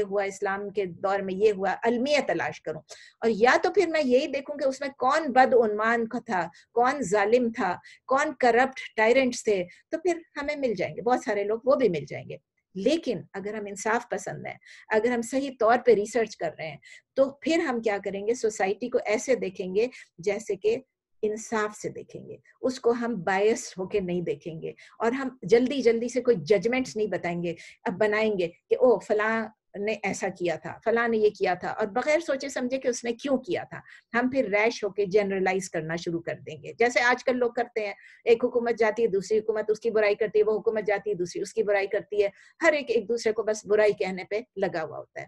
ہوا اسلام کے دور میں یہ ہوا, المیہ تلاش کروں, اور یا تو پھر میں یہی دیکھوں کہ اس میں کون بدعنوان تھا, کون ظالم تھا, کون کرپٹ ٹائرنٹس تھے, تو پھر ہمیں مل جائیں گے بہت سارے لوگ, وہ بھی مل جائیں گے. لیکن اگر ہم انصاف پسند ہیں, اگر ہم صحیح طور پہ ریسرچ کر رہے ہیں, تو پھر ہم کیا کریں گے, سوسائٹی کو ایسے دیکھیں گے جیسے کہ انصاف سے دیکھیں گے, اس کو ہم بائس ہو کے نہیں دیکھیں گے, اور ہم جلدی سے کوئی ججمنٹس نہیں بنائیں گے کہ او فلاں نے ایسا کیا تھا, فلاں نے یہ کیا تھا, اور بغیر سوچے سمجھے کہ اس نے کیوں کیا تھا, ہم پھر ریش ہو کے جنرلائز کرنا شروع کر دیں گے, جیسے آج کل لوگ کرتے ہیں. ایک حکومت جاتی ہے, دوسری حکومت اس کی برائی کرتی ہے, وہ حکومت جاتی ہے, دوسری اس کی برائی کرتی ہے, ہر ایک دوسرے کو بس برائی کہنے پہ لگا ہوا ہوتا ہے.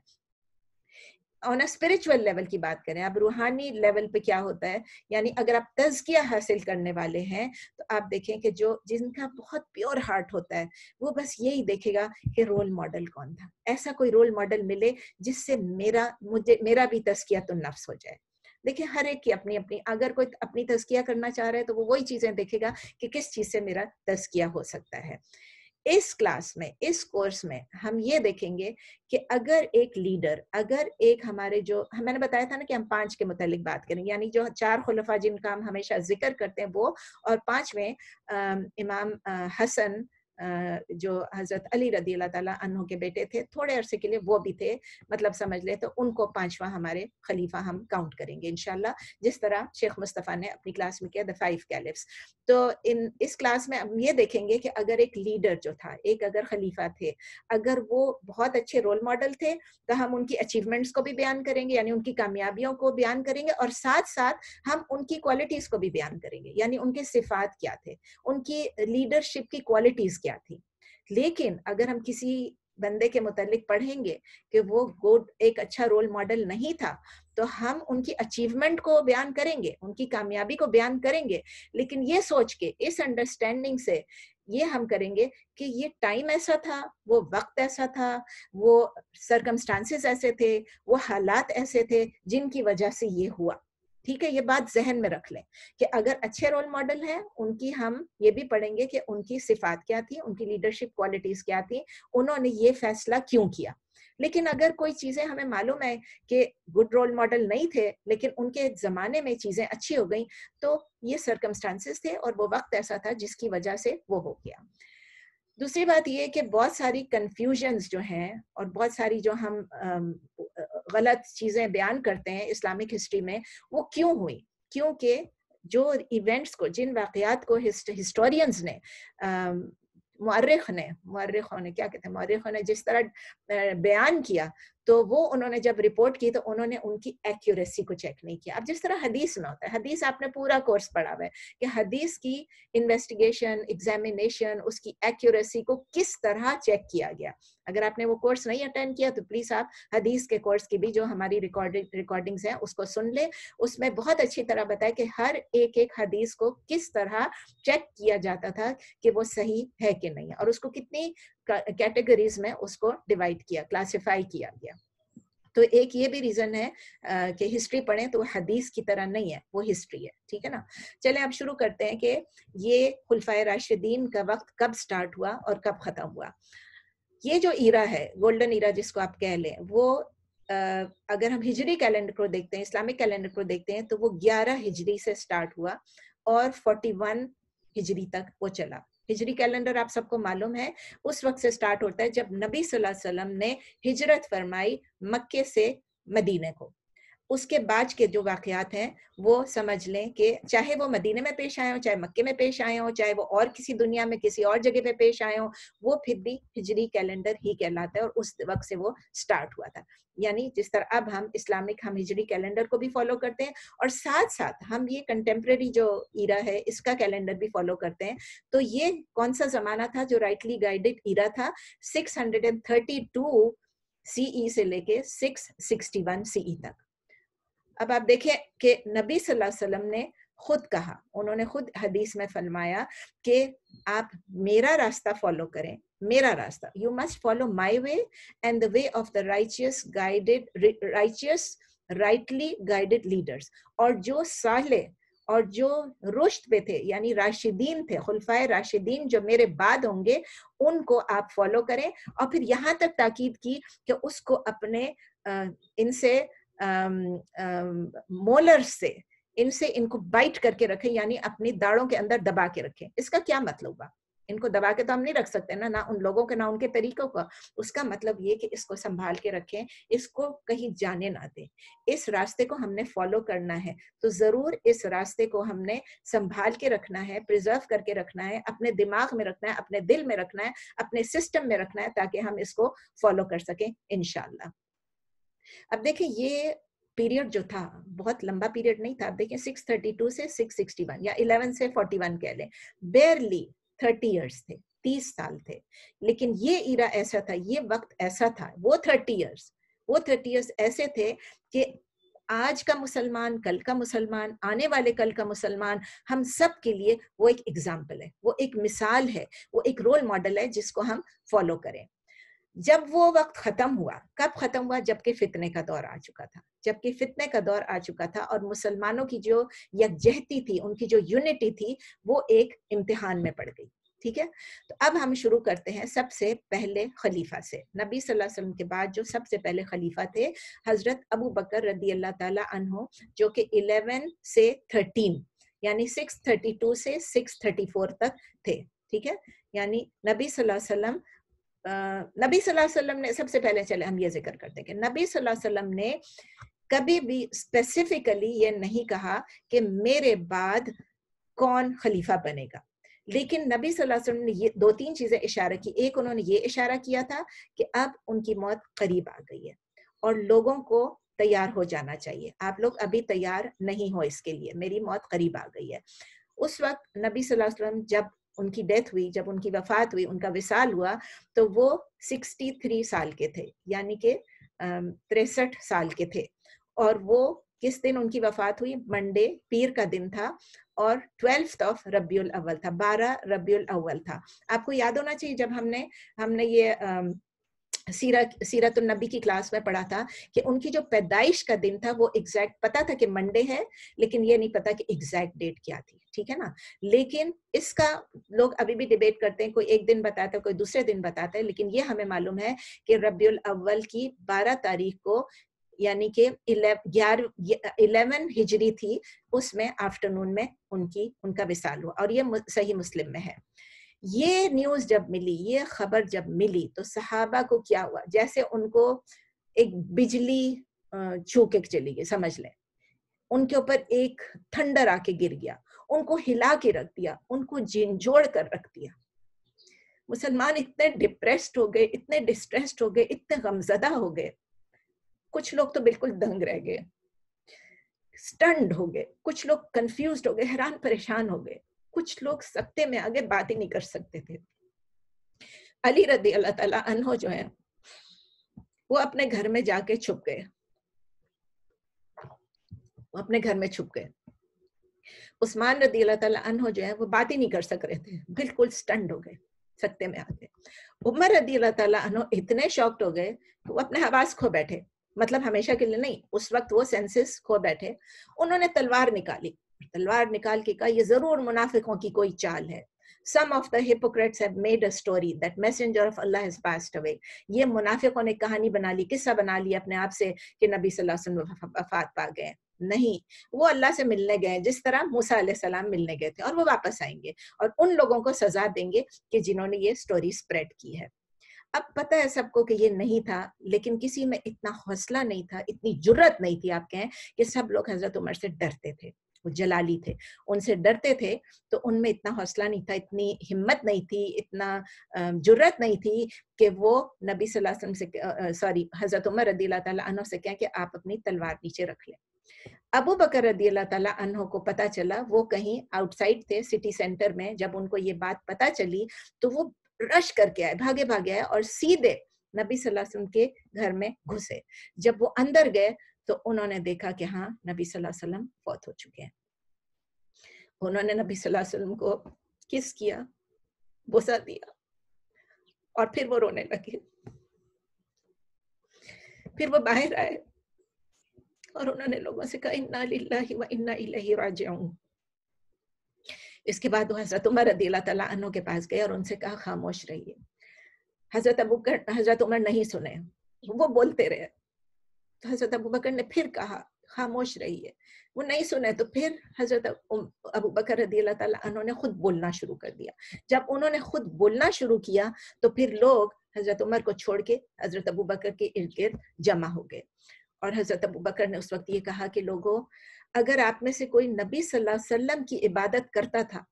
آن اسپرچل لیول کی بات کریں, اب روحانی لیول پہ کیا ہوتا ہے, یعنی اگر آپ تزکیہ حاصل کرنے والے ہیں تو آپ دیکھیں کہ جن کا بہت پیور ہارٹ ہوتا ہے وہ بس یہی دیکھے گا کہ رول ماڈل کون تھا, ایسا کوئی رول ماڈل ملے جس سے میرا بھی تزکیۃ النفس ہو جائے. دیکھیں ہر ایک کی اپنی اپنی, اگر کوئی اپنی تزکیہ کرنا چاہ رہا ہے تو وہ وہی چیزیں دیکھے گا کہ کس چیز سے میرا تزکیہ ہو سکتا ہے. اس کلاس میں, اس کورس میں ہم یہ دیکھیں گے کہ اگر ایک لیڈر, اگر ایک ہمارے جو میں نے بتایا تھا نا کہ ہم 5 کے متعلق بات کریں گے, یعنی جو 4 خلفاء جن کا ہم ہمیشہ ذکر کرتے ہیں وہ, اور 5ویں امام حسن جو حضرت علی رضی اللہ تعالیٰ عنہ کے بیٹے تھے, تھوڑے عرصے کے لیے وہ بھی تھے, مطلب سمجھ لے تو ان کو 5واں ہمارے خلیفہ ہم کاؤنٹ کریں گے انشاءاللہ, جس طرح شیخ مصطفیٰ نے اپنی کلاس میں کیا The 5 Caliphs. تو اس کلاس میں ہم یہ دیکھیں گے کہ اگر ایک لیڈر جو تھا, ایک اگر خلیفہ تھے, اگر وہ بہت اچھے رول ماڈل تھے تو ہم ان کی اچیومنٹس کو بھی بیان کریں گے, یعنی ان کی کامیابیوں کو بیان کریں گے, اور ساتھ ساتھ ہم ان کی کوالٹیز کو بھی بیان کریں گے, یعنی ان کے صفات کیا تھے, ان کی لیڈرشپ کی کوالٹیز کیا تھی. لیکن اگر ہم کسی بندے کے متعلق پڑھیں گے کہ وہ ایک اچھا رول ماڈل نہیں تھا, تو ہم ان کی اچیومنٹ کو بیان کریں گے, ان کی کامیابی کو بیان کریں گے, لیکن یہ سوچ کے, اس انڈرسٹینڈنگ سے یہ ہم کریں گے کہ یہ ٹائم ایسا تھا, وہ وقت ایسا تھا, وہ سرکمسٹانسز ایسے تھے, وہ حالات ایسے تھے جن کی وجہ سے یہ ہوا. ٹھیک ہے, یہ بات ذہن میں رکھ لیں کہ اگر اچھے رول ماڈل ہیں ان کی ہم یہ بھی پڑھیں گے کہ ان کی صفات کیا تھی, ان کی لیڈرشپ کوالٹیز کیا تھی, انہوں نے یہ فیصلہ کیوں کیا. لیکن اگر کوئی چیزیں ہمیں معلوم ہے کہ گڈ رول ماڈل نہیں تھے لیکن ان کے زمانے میں چیزیں اچھی ہو گئیں, تو یہ سرکمسٹانسز تھے اور وہ وقت ایسا تھا جس کی وجہ سے وہ ہو گیا. دوسری بات یہ کہ بہت ساری کنفیوژنز جو ہیں اور بہت ساری جو ہم غلط چیزیں بیان کرتے ہیں اسلامک ہسٹری میں, وہ کیوں ہوئی, کیونکہ جو ایونٹس کو, جن واقعات کو ہسٹورینز نے, مورخوں نے کیا کہتے ہیں, مورخوں نے جس طرح بیان کیا, تو وہ انہوں نے جب رپورٹ کی تو انہوں نے ان کی ایکیوریسی کو چیک نہیں کیا. اب جس طرح حدیث میں ہوتا ہے, حدیث آپ نے پورا کورس پڑھا ہوا ہے کہ حدیث کی انویسٹیگیشن, ایگزامینیشن, اس کی ایکیوریسی کو کس طرح چیک کیا گیا. اگر آپ نے وہ کورس نہیں اٹینڈ کیا تو پلیز آپ حدیث کے کورس کی بھی جو ہماری ریکارڈنگز ہیں اس کو سن لیں. اس میں بہت اچھی طرح بتایا کہ ہر ایک حدیث کو کس طرح چیک کیا جاتا تھا کہ وہ صحیح ہے کہ نہیں, اور اس کو کتنی کیٹیگریز میں اس کو ڈیوائڈ کیا, کلاسیفائی کیا گیا. تو ایک یہ بھی ریزن ہے کہ ہسٹری پڑھیں تو حدیث کی طرح نہیں ہے, وہ ہسٹری ہے. ٹھیک ہے نا. چلیں اب شروع کرتے ہیں کہ یہ خلفائے راشدین کا وقت کب سٹارٹ ہوا اور کب ختم ہوا. یہ جو ایرا ہے, گولڈن ایرا جس کو آپ کہہ لیں, وہ اگر ہم ہجری کیلنڈر کو دیکھتے ہیں, اسلامک کیلنڈر کو دیکھتے ہیں, تو وہ 11 ہجری سے سٹارٹ ہوا اور 41 ہجری تک وہ چلا. ہجری کیلنڈر آپ سب کو معلوم ہے اس وقت سے سٹارٹ ہوتا ہے جب نبی صلی اللہ علیہ وسلم نے ہجرت فرمائی مکے سے مدینے کو. اس کے بعد کے جو واقعات ہیں وہ سمجھ لیں کہ چاہے وہ مدینے میں پیش آئے ہوں, چاہے مکے میں پیش آئے ہوں, چاہے وہ اور کسی دنیا میں کسی اور جگہ پہ پیش آئے ہوں, وہ پھر بھی ہجری کیلنڈر ہی کہلاتا ہے اور اس وقت سے وہ سٹارٹ ہوا تھا. یعنی جس طرح اب ہم اسلامک, ہم ہجری کیلنڈر کو بھی فالو کرتے ہیں اور ساتھ ساتھ ہم یہ کنٹمپریری جو ایرا ہے اس کا کیلنڈر بھی فالو کرتے ہیں. تو یہ کون سا زمانہ تھا جو رائٹلی گائیڈڈ ایرا تھا؟ 632 سی ای سے لے کے 661 سی ای تک. اب آپ دیکھیں کہ نبی صلی اللہ علیہ وسلم نے خود کہا, انہوں نے خود حدیث میں فرمایا کہ آپ میرا راستہ فالو کریں, میرا راستہ, you must follow my way and the way of the رائچیس rightly guided leaders. اور جو صالح اور جو رشد پہ تھے, یعنی راشدین تھے, خلفائے راشدین جو میرے بعد ہوں گے, ان کو آپ فالو کریں. اور پھر یہاں تک تاکید کی کہ اس کو اپنے ان سے مولر سے, ان کو بائٹ کر کے رکھیں, یعنی اپنی داڑوں کے اندر دبا کے رکھیں. اس کا کیا مطلب ہوا؟ ان کو دبا کے تو ہم نہیں رکھ سکتے نا, نہ ان لوگوں کے نہ ان کے طریقوں کا. اس کا مطلب یہ کہ اس کو سنبھال کے رکھیں, اس کو کہیں جانے نہ دیں. اس راستے کو ہم نے فالو کرنا ہے تو ضرور اس راستے کو ہم نے سنبھال کے رکھنا ہے, پریزرو کر کے رکھنا ہے, اپنے دماغ میں رکھنا ہے, اپنے دل میں رکھنا ہے, اپنے سسٹم میں رکھنا ہے, تاکہ ہم اس کو فالو کر سکیں انشاءاللہ. اب دیکھیں یہ پیریڈ جو تھا بہت لمبا پیریڈ نہیں تھا. اب دیکھیں 632 سے 661 یا 11 سے 41 کہہ لیں, بیئرلی 30 ایئرس تھے, 30 سال تھے. لیکن یہ ایرا ایسا تھا, یہ وقت ایسا تھا, وہ 30 ایئرس ایسے تھے کہ آج کا مسلمان, کل کا مسلمان, آنے والے کل کا مسلمان, ہم سب کے لیے وہ ایک ایگزامپل ہے, وہ ایک مثال ہے, وہ ایک رول ماڈل ہے جس کو ہم فالو کریں. جب وہ وقت ختم ہوا, کب ختم ہوا؟ جبکہ فتنے کا دور آ چکا تھا, جبکہ فتنے کا دور آ چکا تھا اور مسلمانوں کی جو یکجہتی تھی, ان کی جو یونٹی تھی, وہ ایک امتحان میں پڑ گئی. ٹھیک ہے. تو اب ہم شروع کرتے ہیں سب سے پہلے خلیفہ سے. نبی صلی اللہ علیہ وسلم کے بعد جو سب سے پہلے خلیفہ تھے حضرت ابو بکر رضی اللہ تعالی عنہ, جو کہ 11 سے 13 یعنی 632 سے 634 تک تھے. ٹھیک ہے. یعنی نبی صلی اللہ علیہ وسلم نے سب سے پہلے, چلے ہم یہ ذکر کرتے ہیں کہ نبی صلی اللہ علیہ وسلم نے کبھی بھی اسپیسیفکلی یہ نہیں کہا کہ میرے بعد کون خلیفہ بنے گا. لیکن نبی صلی اللہ علیہ وسلم نے یہ 2-3 چیزیں اشارہ کی. ایک, انہوں نے یہ اشارہ کیا تھا کہ اب ان کی موت قریب آ گئی ہے اور لوگوں کو تیار ہو جانا چاہیے. آپ لوگ ابھی تیار نہیں ہو اس کے لیے, میری موت قریب آ گئی ہے. اس وقت نبی صلی اللہ علیہ وسلم جب ان کی ڈیتھ ہوئی, جب ان کی وفات ہوئی, ان کا وصال ہوا, تو وہ 63 سال کے تھے, یعنی کہ 63 سال کے تھے. اور وہ کس دن ان کی وفات ہوئی؟ منڈے, پیر کا دن تھا, اور 12 ربیع الاول تھا, 12 ربیع الاول تھا. آپ کو یاد ہونا چاہیے جب ہم نے یہ سیرت النبی کی کلاس میں پڑھا تھا کہ ان کی جو پیدائش کا دن تھا وہ ایگزیکٹ پتا تھا کہ منڈے ہے, لیکن یہ نہیں پتا کہ ایگزیکٹ ڈیٹ کیا تھی. ٹھیک ہے نا. لیکن اس کا لوگ ابھی بھی ڈیبیٹ کرتے ہیں, کوئی ایک دن بتاتا ہے, کوئی دوسرے دن بتاتا ہے, لیکن یہ ہمیں معلوم ہے کہ ربیع الاول کی 12 تاریخ کو, یعنی کہ 11 ہجری تھی, اس میں آفٹرنون میں ان کا وصال ہوا, اور یہ صحیح مسلم میں ہے. یہ نیوز جب ملی, یہ خبر جب ملی, تو صحابہ کو کیا ہوا؟ جیسے ان کو ایک بجلی چھو کے چلی گئی, سمجھ لیں. ان کے اوپر ایک تھنڈر آ کے گر گیا, ان کو ہلا کے رکھ دیا, ان کو جھنجھوڑ کر رکھ دیا. مسلمان اتنے ڈپریسڈ ہو گئے, اتنے ڈسٹریسڈ ہو گئے, اتنے غمزدہ ہو گئے. کچھ لوگ تو بالکل دنگ رہ گئے, سٹنڈ ہو گئے, کچھ لوگ کنفیوزڈ ہو گئے, حیران پریشان ہو گئے, کچھ لوگ سکتے میں آگے بات ہی نہیں کر سکتے تھے. علی رضی اللہ تعالیٰ عنہ جو ہے وہ اپنے گھر میں جا کے چھپ گئے, وہ اپنے گھر میں چھپ گئے. عثمان رضی اللہ تعالیٰ عنہ جو ہے وہ بات ہی نہیں کر سک رہے تھے, بالکل سٹنڈ ہو گئے, سکتے میں آ گئے. عمر رضی اللہ تعالیٰ عنہ اتنے شاکڈ ہو گئے کہ وہ اپنے حواس کھو بیٹھے, مطلب ہمیشہ کے لیے نہیں, اس وقت وہ سینسز کھو بیٹھے. انہوں نے تلوار نکالی, تلوار نکال کے کہا یہ ضرور منافقوں کی کوئی چال ہے. Some of the hypocrites have made a story that messenger of Allah has passed away. یہ منافقوں نے کہانی بنا لی, قصہ بنا لی اپنے آپ سے کہ نبی صلی اللہ علیہ وسلم وفات پا گئے. نہیں, وہ اللہ سے ملنے گئے جس طرح موسیٰ علیہ السلام ملنے گئے تھے, اور وہ واپس آئیں گے اور ان لوگوں کو سزا دیں گے کہ جنہوں نے یہ سٹوری سپریڈ کی ہے. اب پتہ ہے سب کو کہ یہ نہیں تھا, لیکن کسی میں اتنا حوصلہ نہیں تھا, اتنی جرت نہیں تھی آپ کہیں, کہ سب لوگ حضرت عمر سے ڈرتے تھے. وہ جلالی تھے, ان سے ڈرتے تھے, تو ان میں اتنا حوصلہ نہیں تھا, اتنی ہمت نہیں تھی, اتنا جرت نہیں تھی کہ وہ نبی صلی اللہ علیہ وسلم سے حضرت عمر رضی اللہ تعالیٰ عنہ سے کہیں کہ آپ اپنی تلوار نیچے رکھ لیں. ابو بکر رضی اللہ تعالیٰ عنہ کو پتا چلا, وہ کہیں آؤٹ سائڈ تھے سٹی سینٹر میں, جب ان کو یہ بات پتا چلی تو وہ رش کر کے آئے, بھاگے بھاگے آئے اور سیدھے نبی صلی اللہ علیہ وسلم کے گھر میں گھسے. جب وہ اندر گئے تو انہوں نے دیکھا کہ ہاں نبی صلی اللہ علیہ وسلم فوت ہو چکے ہیں. انہوں نے نبی صلی اللہ علیہ وسلم کو کس کیا, بوسہ دیا, اور پھر وہ رونے لگے. پھر وہ باہر آئے اور انہوں نے لوگوں سے کہا انا للہ و انا الیہ راجعون. اس کے بعد وہ حضرت عمر رضی اللہ تعالیٰ عنہ کے پاس گئے اور ان سے کہا خاموش رہیے. حضرت عمر نہیں سنے, وہ بولتے رہے. تو حضرت ابو بکر نے پھر کہا خاموش رہیے, وہ نہیں سنے. تو پھر حضرت ابو بکر رضی اللہ تعالیٰ عنہ نے خود بولنا شروع کر دیا. جب انہوں نے خود بولنا شروع کیا تو پھر لوگ حضرت عمر کو چھوڑ کے حضرت ابو بکر کے ارد گرد جمع ہو گئے. اور حضرت ابو بکر نے اس وقت یہ کہا کہ لوگوں, اگر آپ میں سے کوئی نبی صلی اللہ علیہ وسلم کی عبادت کرتا تھا,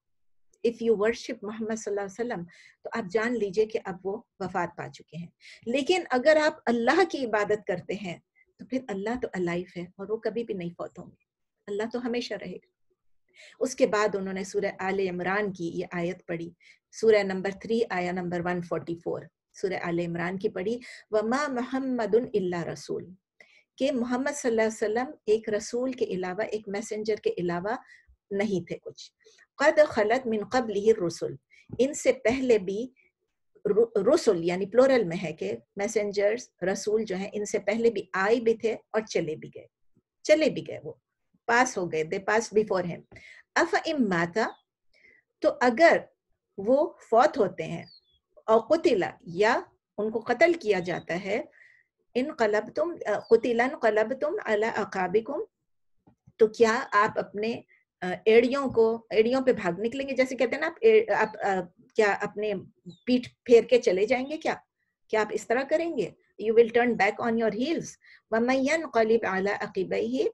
if you worship محمد صلی اللہ علیہ وسلم, تو آپ جان لیجئے کہ اب وہ وفات پا چکے ہیں. لیکن اگر آپ اللہ کی عبادت کرتے ہیں تو پھر اللہ تو الائف ہے اور وہ کبھی بھی نہیں فوت ہوں گے, اللہ تو ہمیشہ رہے گا. اس کے بعد انہوں نے سورہ آل عمران کی یہ آیت پڑھی, سورہ نمبر 3 آیہ نمبر 144, سورہ آل عمران کی پڑھی, وَمَا مُحَمَّدٌ إِلَّا رَسُولٌ, کہ محمد صلی اللہ علیہ وسلم ایک رسول کے علاوہ, ایک میسنجر کے علاوہ نہیں تھے کچھ. قد خلت من قبلہ الرسل, ان سے پہلے بھی رسول یعنی پلورل میں ہے کہ میسنجرز رسول جو ہیں ان سے پہلے بھی آئے بھی تھے اور چلے بھی گئے, وہ پاس ہو گئے, دے پاس بیفور ہم. افئن ماتا, تو اگر وہ فوت ہوتے ہیں, اور قتلا, یا ان کو قتل کیا جاتا ہے, انقلبتم قتلا انقلبتم علی عقابکم, تو کیا آپ اپنے ایڑیوں پہ بھاگ نکلیں گے, جیسے کہتے ہیں نا آپ کیا اپنے پیٹھ پھیر کے چلے جائیں گے, کیا آپ اس طرح کریں گے؟ You will turn back on your heels. وَمَن يَنْقَلِبْ عَلَىٰ عَقِبَيْهِ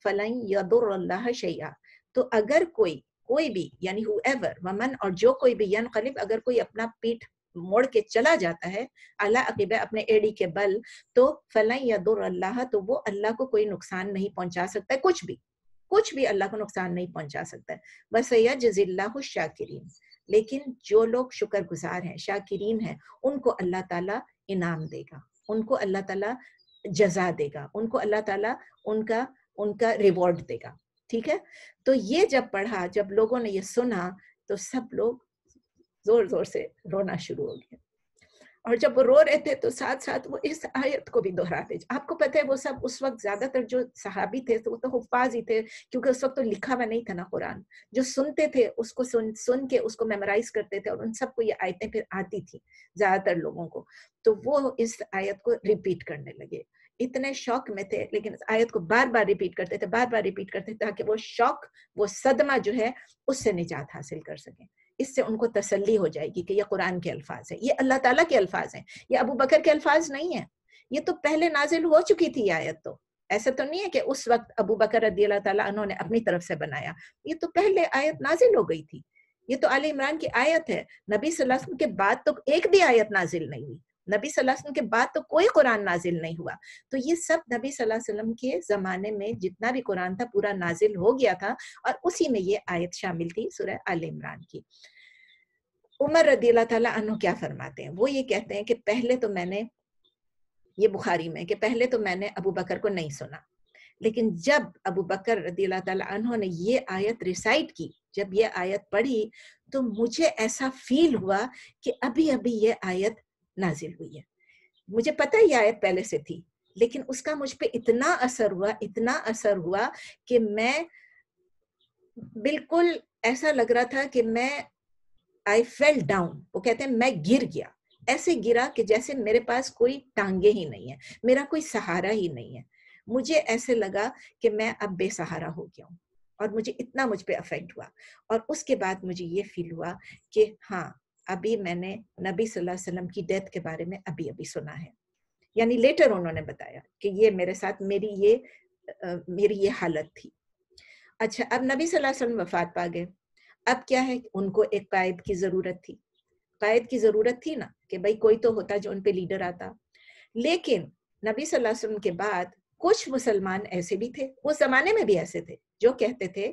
فَلَن يَضُرَّ اللَّهَ شَيْئًا, تو اگر کوئی بھی یعنی whoever, ومن اور جو کوئی بھی, ینقلب اگر کوئی اپنا پیٹھ موڑ کے چلا جاتا ہے, علی عقبہ اپنے ایڑی کے بل, تو فلن یضر اللہ, تو وہ اللہ کو کوئی نقصان نہیں پہنچا سکتا ہے, کچھ بھی اللہ کو نقصان نہیں پہنچا سکتا ہے. وَسَيَجْزِي اللَّهُ الشَّاكِرِينَ, لیکن جو لوگ شکر گزار ہیں, شاکرین ہیں, ان کو اللہ تعالیٰ انعام دے گا, ان کو اللہ تعالیٰ جزا دے گا, ان کو اللہ تعالیٰ ان کا ریوارڈ دے گا. ٹھیک ہے, تو یہ جب پڑھا, جب لوگوں نے یہ سنا تو سب لوگ زور زور سے رونا شروع ہو گئے. اور جب وہ رو رہے تھے تو ساتھ ساتھ وہ اس آیت کو بھی دہراتے. آپ کو پتہ ہے وہ سب اس وقت زیادہ تر جو صحابی تھے تو وہ تو حفاظ ہی تھے, کیونکہ اس وقت تو لکھا ہوا نہیں تھا نا قرآن. جو سنتے تھے اس کو سن کے اس کو میمورائز کرتے تھے, اور ان سب کو یہ آیتیں پھر آتی تھی زیادہ تر لوگوں کو, تو وہ اس آیت کو ریپیٹ کرنے لگے. اتنے شوق میں تھے, لیکن اس آیت کو بار بار ریپیٹ کرتے تھے, تاکہ وہ شوق, وہ صدمہ جو ہے اس سے نجات حاصل کر سکیں. اس سے ان کو تسلی ہو جائے گی کہ یہ قرآن کے الفاظ ہیں, یہ اللہ تعالیٰ کے الفاظ ہیں, یہ ابو بکر کے الفاظ نہیں ہیں, یہ تو پہلے نازل ہو چکی تھی آیت. تو ایسا تو نہیں ہے کہ اس وقت ابو بکر رضی اللہ تعالیٰ عنہ نے اپنی طرف سے بنایا، یہ تو پہلے آیت نازل ہو گئی تھی، یہ تو آل عمران کی آیت ہے. نبی صلی اللہ علیہ وسلم کے بعد تو ایک بھی آیت نازل نہیں ہوئی، نبی صلی اللہ علیہ وسلم کے بعد تو کوئی قرآن نازل نہیں ہوا. تو یہ سب نبی صلی اللہ علیہ وسلم کے زمانے میں جتنا بھی قرآن تھا پورا نازل ہو گیا تھا، اور اسی میں یہ آیت شامل تھی سورہ آل عمران کی. عمر رضی اللہ تعالیٰ عنہ کیا فرماتے ہیں؟ وہ یہ کہتے ہیں کہ پہلے تو میں نے، یہ بخاری میں، کہ پہلے تو میں نے ابو بکر کو نہیں سنا، لیکن جب ابو بکر رضی اللہ تعالیٰ عنہ نے یہ آیت ریسائٹ کی، جب یہ آیت پڑھی تو مجھے ایسا فیل ہوا کہ ابھی ابھی یہ آیت نازل ہوئی ہے. مجھے پتہ یہ آیت پہلے سے تھی، لیکن اس کا مجھ پہ اتنا اثر ہوا کہ میں بالکل ایسا لگ رہا تھا کہ میں I fell down. وہ کہتے ہیں میں گر گیا، ایسے گرا کہ جیسے میرے پاس کوئی ٹانگیں ہی نہیں ہیں، میرا کوئی سہارا ہی نہیں ہے. مجھے ایسے لگا کہ میں اب بے سہارا ہو گیا ہوں، اور مجھے اتنا مجھ پہ افیکٹ ہوا. اور اس کے بعد مجھے یہ فیل ہوا کہ ہاں ابھی میں نے نبی صلی اللہ علیہ وسلم کی ڈیتھ کے بارے میں ابھی سنا ہے. یعنی لیٹر انہوں نے بتایا کہ یہ میرے ساتھ میری یہ حالت تھی. اچھا، اب نبی صلی اللہ علیہ وسلم وفات پا گئے، اب کیا ہے، ان کو ایک قائد کی ضرورت تھی. قائد کی ضرورت تھی نا، کہ بھائی کوئی تو ہوتا جو ان پہ لیڈر آتا. لیکن نبی صلی اللہ علیہ وسلم کے بعد کچھ مسلمان ایسے بھی تھے، اس زمانے میں بھی ایسے تھے، جو کہتے تھے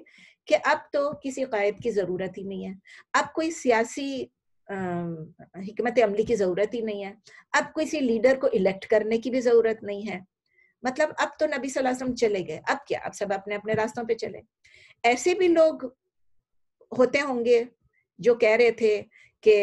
کہ اب تو کسی قائد کی ضرورت ہی نہیں ہے، اب کوئی سیاسی حکمت عملی کی ضرورت ہی نہیں ہے، اب کسی لیڈر کو الیکٹ کرنے کی بھی ضرورت نہیں ہے. مطلب اب تو نبی صلی اللہ علیہ وسلم چلے گئے، اب کیا، اب سب اپنے اپنے راستوں پہ چلے. ایسے بھی لوگ ہوتے ہوں گے جو کہہ رہے تھے کہ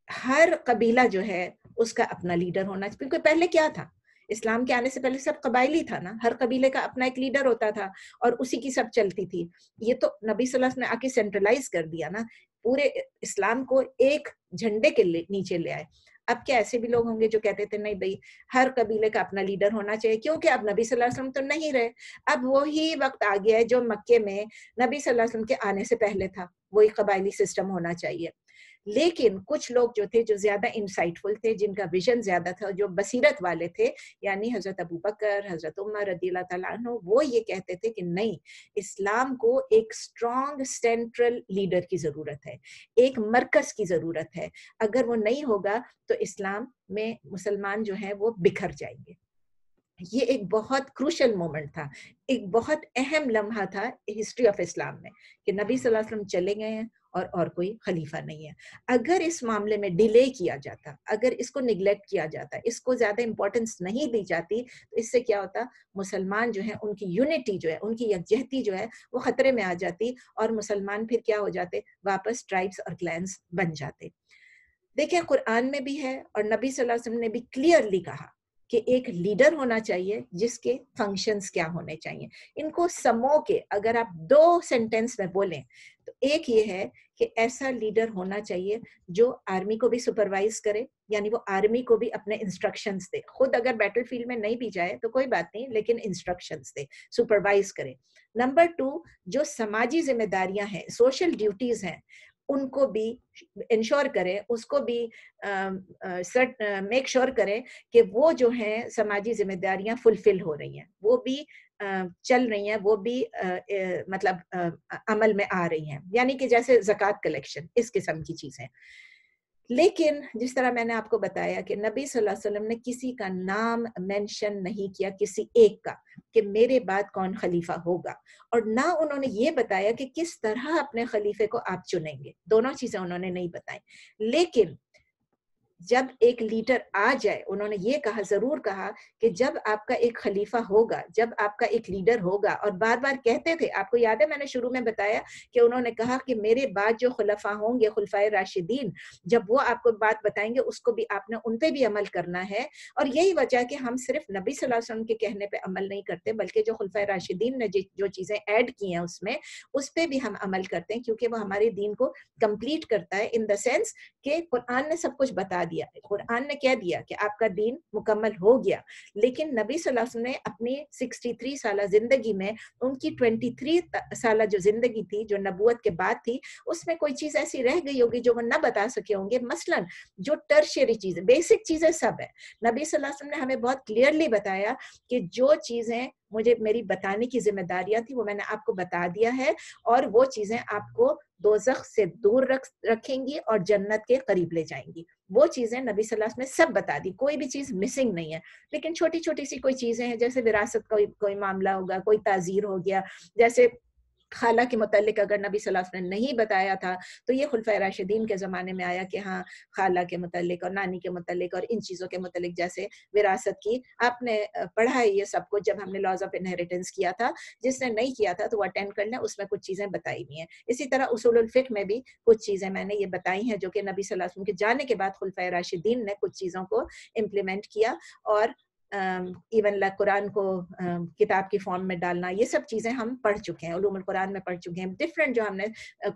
ہر قبیلہ جو ہے اس کا اپنا لیڈر ہونا چاہیے، کیونکہ پہلے کیا تھا، اسلام کے آنے سے پہلے سب قبائلی تھا نا، ہر قبیلے کا اپنا ایک لیڈر ہوتا تھا اور اسی کی سب چلتی تھی. یہ تو نبی صلی اللہ علیہ وسلم نے آ کے سینٹرلائز کر دیا نا، پورے اسلام کو ایک جھنڈے کے نیچے لے آئے. اب کیا ایسے بھی لوگ ہوں گے جو کہتے تھے نہیں بھائی ہر قبیلے کا اپنا لیڈر ہونا چاہیے، کیونکہ اب نبی صلی اللہ علیہ وسلم تو نہیں رہے، اب وہی وقت آ گیا ہے جو مکے میں نبی صلی اللہ علیہ وسلم کے آنے سے پہلے تھا، وہی قبائلی سسٹم ہونا چاہیے. لیکن کچھ لوگ جو تھے جو زیادہ انسائٹفل تھے، جن کا ویژن زیادہ تھا، جو بصیرت والے تھے، یعنی حضرت ابو بکر، حضرت عمر رضی اللہ تعالیٰ عنہ، وہ یہ کہتے تھے کہ نہیں، اسلام کو ایک اسٹرانگ سینٹرل لیڈر کی ضرورت ہے، ایک مرکز کی ضرورت ہے. اگر وہ نہیں ہوگا تو اسلام میں مسلمان جو ہیں وہ بکھر جائیں گے. یہ ایک بہت کروشل مومنٹ تھا، ایک بہت اہم لمحہ تھا ہسٹری آف اسلام میں، کہ نبی صلی اللہ علیہ وسلم چلے گئے ہیں اور کوئی خلیفہ نہیں ہے. اگر اس معاملے میں ڈیلے کیا جاتا، اگر اس کو نگلیکٹ کیا جاتا، اس کو زیادہ امپورٹنس نہیں دی جاتی، تو اس سے کیا ہوتا، مسلمان جو ہیں ان کی یونٹی جو ہے، ان کی یکجہتی جو ہے وہ خطرے میں آ جاتی، اور مسلمان پھر کیا ہو جاتے، واپس ٹرائبس اور کلینز بن جاتے. دیکھیں قرآن میں بھی ہے اور نبی صلی اللہ علیہ وسلم نے بھی کلیئرلی کہا کہ ایک لیڈر ہونا چاہیے جس کے فنکشنز کیا ہونے چاہیے. ان کو سمو کے اگر آپ 2 سینٹنس میں بولیں تو ایک یہ ہے کہ ایسا لیڈر ہونا چاہیے جو آرمی کو بھی سپروائز کرے، یعنی وہ آرمی کو بھی اپنے انسٹرکشنز دے، خود اگر بیٹل فیلڈ میں نہیں بھی جائے تو کوئی بات نہیں، لیکن انسٹرکشنز دے، سپروائز کرے. نمبر 2، جو سماجی ذمہ داریاں ہیں، سوشل ڈیوٹیز ہیں، ان کو بھی انشور کرے، اس کو بھی میک شور کرے کہ وہ جو ہیں سماجی ذمہ داریاں فلفل ہو رہی ہیں، وہ بھی چل رہی ہیں، وہ بھی مطلب عمل میں آ رہی ہیں، یعنی کہ جیسے زکوٰۃ کلیکشن، اس قسم کی چیزیں. لیکن جس طرح میں نے آپ کو بتایا کہ نبی صلی اللہ علیہ وسلم نے کسی کا نام مینشن نہیں کیا، کسی ایک کا، کہ میرے بعد کون خلیفہ ہوگا، اور نہ انہوں نے یہ بتایا کہ کس طرح اپنے خلیفے کو آپ چنیں گے. دونوں چیزیں انہوں نے نہیں بتائیں. لیکن جب ایک لیڈر آ جائے، انہوں نے یہ کہا، ضرور کہا کہ جب آپ کا ایک خلیفہ ہوگا، جب آپ کا ایک لیڈر ہوگا، اور بار بار کہتے تھے، آپ کو یاد ہے میں نے شروع میں بتایا کہ انہوں نے کہا کہ میرے بعد جو خلفاء ہوں گے، خلفائے راشدین، جب وہ آپ کو بات بتائیں گے اس کو بھی آپ نے ان پہ بھی عمل کرنا ہے. اور یہی وجہ کہ ہم صرف نبی صلی اللہ علیہ وسلم کے کہنے پہ عمل نہیں کرتے، بلکہ جو خلفائے راشدین نے جو چیزیں ایڈ کی ہیں اس پہ بھی ہم عمل کرتے ہیں، کیونکہ وہ ہمارے دین کو کمپلیٹ کرتا ہے، ان دا سینس کہ قرآن نے سب کچھ بتا دیا. قرآن نے کہہ دیا کہ آپ کا دین مکمل ہو گیا، لیکن نبی صلی اللہ علیہ وسلم نے اپنی 63 سالہ زندگی میں، ان کی 23 سالہ جو زندگی تھی، جو نبوت کے بعد تھی، اس میں کوئی چیز ایسی رہ گئی ہوگی جو وہ نہ بتا سکے ہوں گے. مثلا جو ٹرشیری چیزیں، بیسک چیزیں سب ہے، نبی صلی اللہ علیہ وسلم نے ہمیں بہت کلیئرلی بتایا کہ جو چیزیں مجھے میری بتانے کی ذمہ داریاں تھی، وہ میں نے آپ کو بتا دیا ہے، اور وہ چیزیں آپ کو دوزخ سے دور رکھیں گی اور جنت کے قریب لے جائیں گی. وہ چیزیں نبی صلی اللہ علیہ وسلم نے سب بتا دی، کوئی بھی چیز مسنگ نہیں ہے. لیکن چھوٹی چھوٹی سی کوئی چیزیں ہیں، جیسے وراثت کا کوئی معاملہ ہوگا، کوئی تعزیر ہو گیا، جیسے خالہ کے متعلق اگر نبی صلی اللہ علیہ وسلم نے نہیں بتایا تھا تو یہ خلفۂ راشدین کے زمانے میں آیا کہ ہاں خالہ کے متعلق اور نانی کے متعلق اور ان چیزوں کے متعلق، جیسے وراثت کی آپ نے پڑھا ہے یہ سب کچھ جب ہم نے لاز آف انہیریٹنس کیا تھا. جس نے نہیں کیا تھا تو وہ اٹینڈ کر لیں، اس میں کچھ چیزیں بتائی ہوئی ہیں. اسی طرح اصول الفقہ میں بھی کچھ چیزیں میں نے یہ بتائی ہیں جو کہ نبی صلی اللہ علیہ وسلم کے جانے کے بعد خلفۂ راشدین نے کچھ چیزوں کو امپلیمنٹ کیا، اور ایون قرآن کو کتاب کی فارم میں ڈالنا، یہ سب چیزیں ہم پڑھ چکے ہیں، علوم القرآن میں پڑھ چکے ہیں. ڈفرینٹ جو ہم نے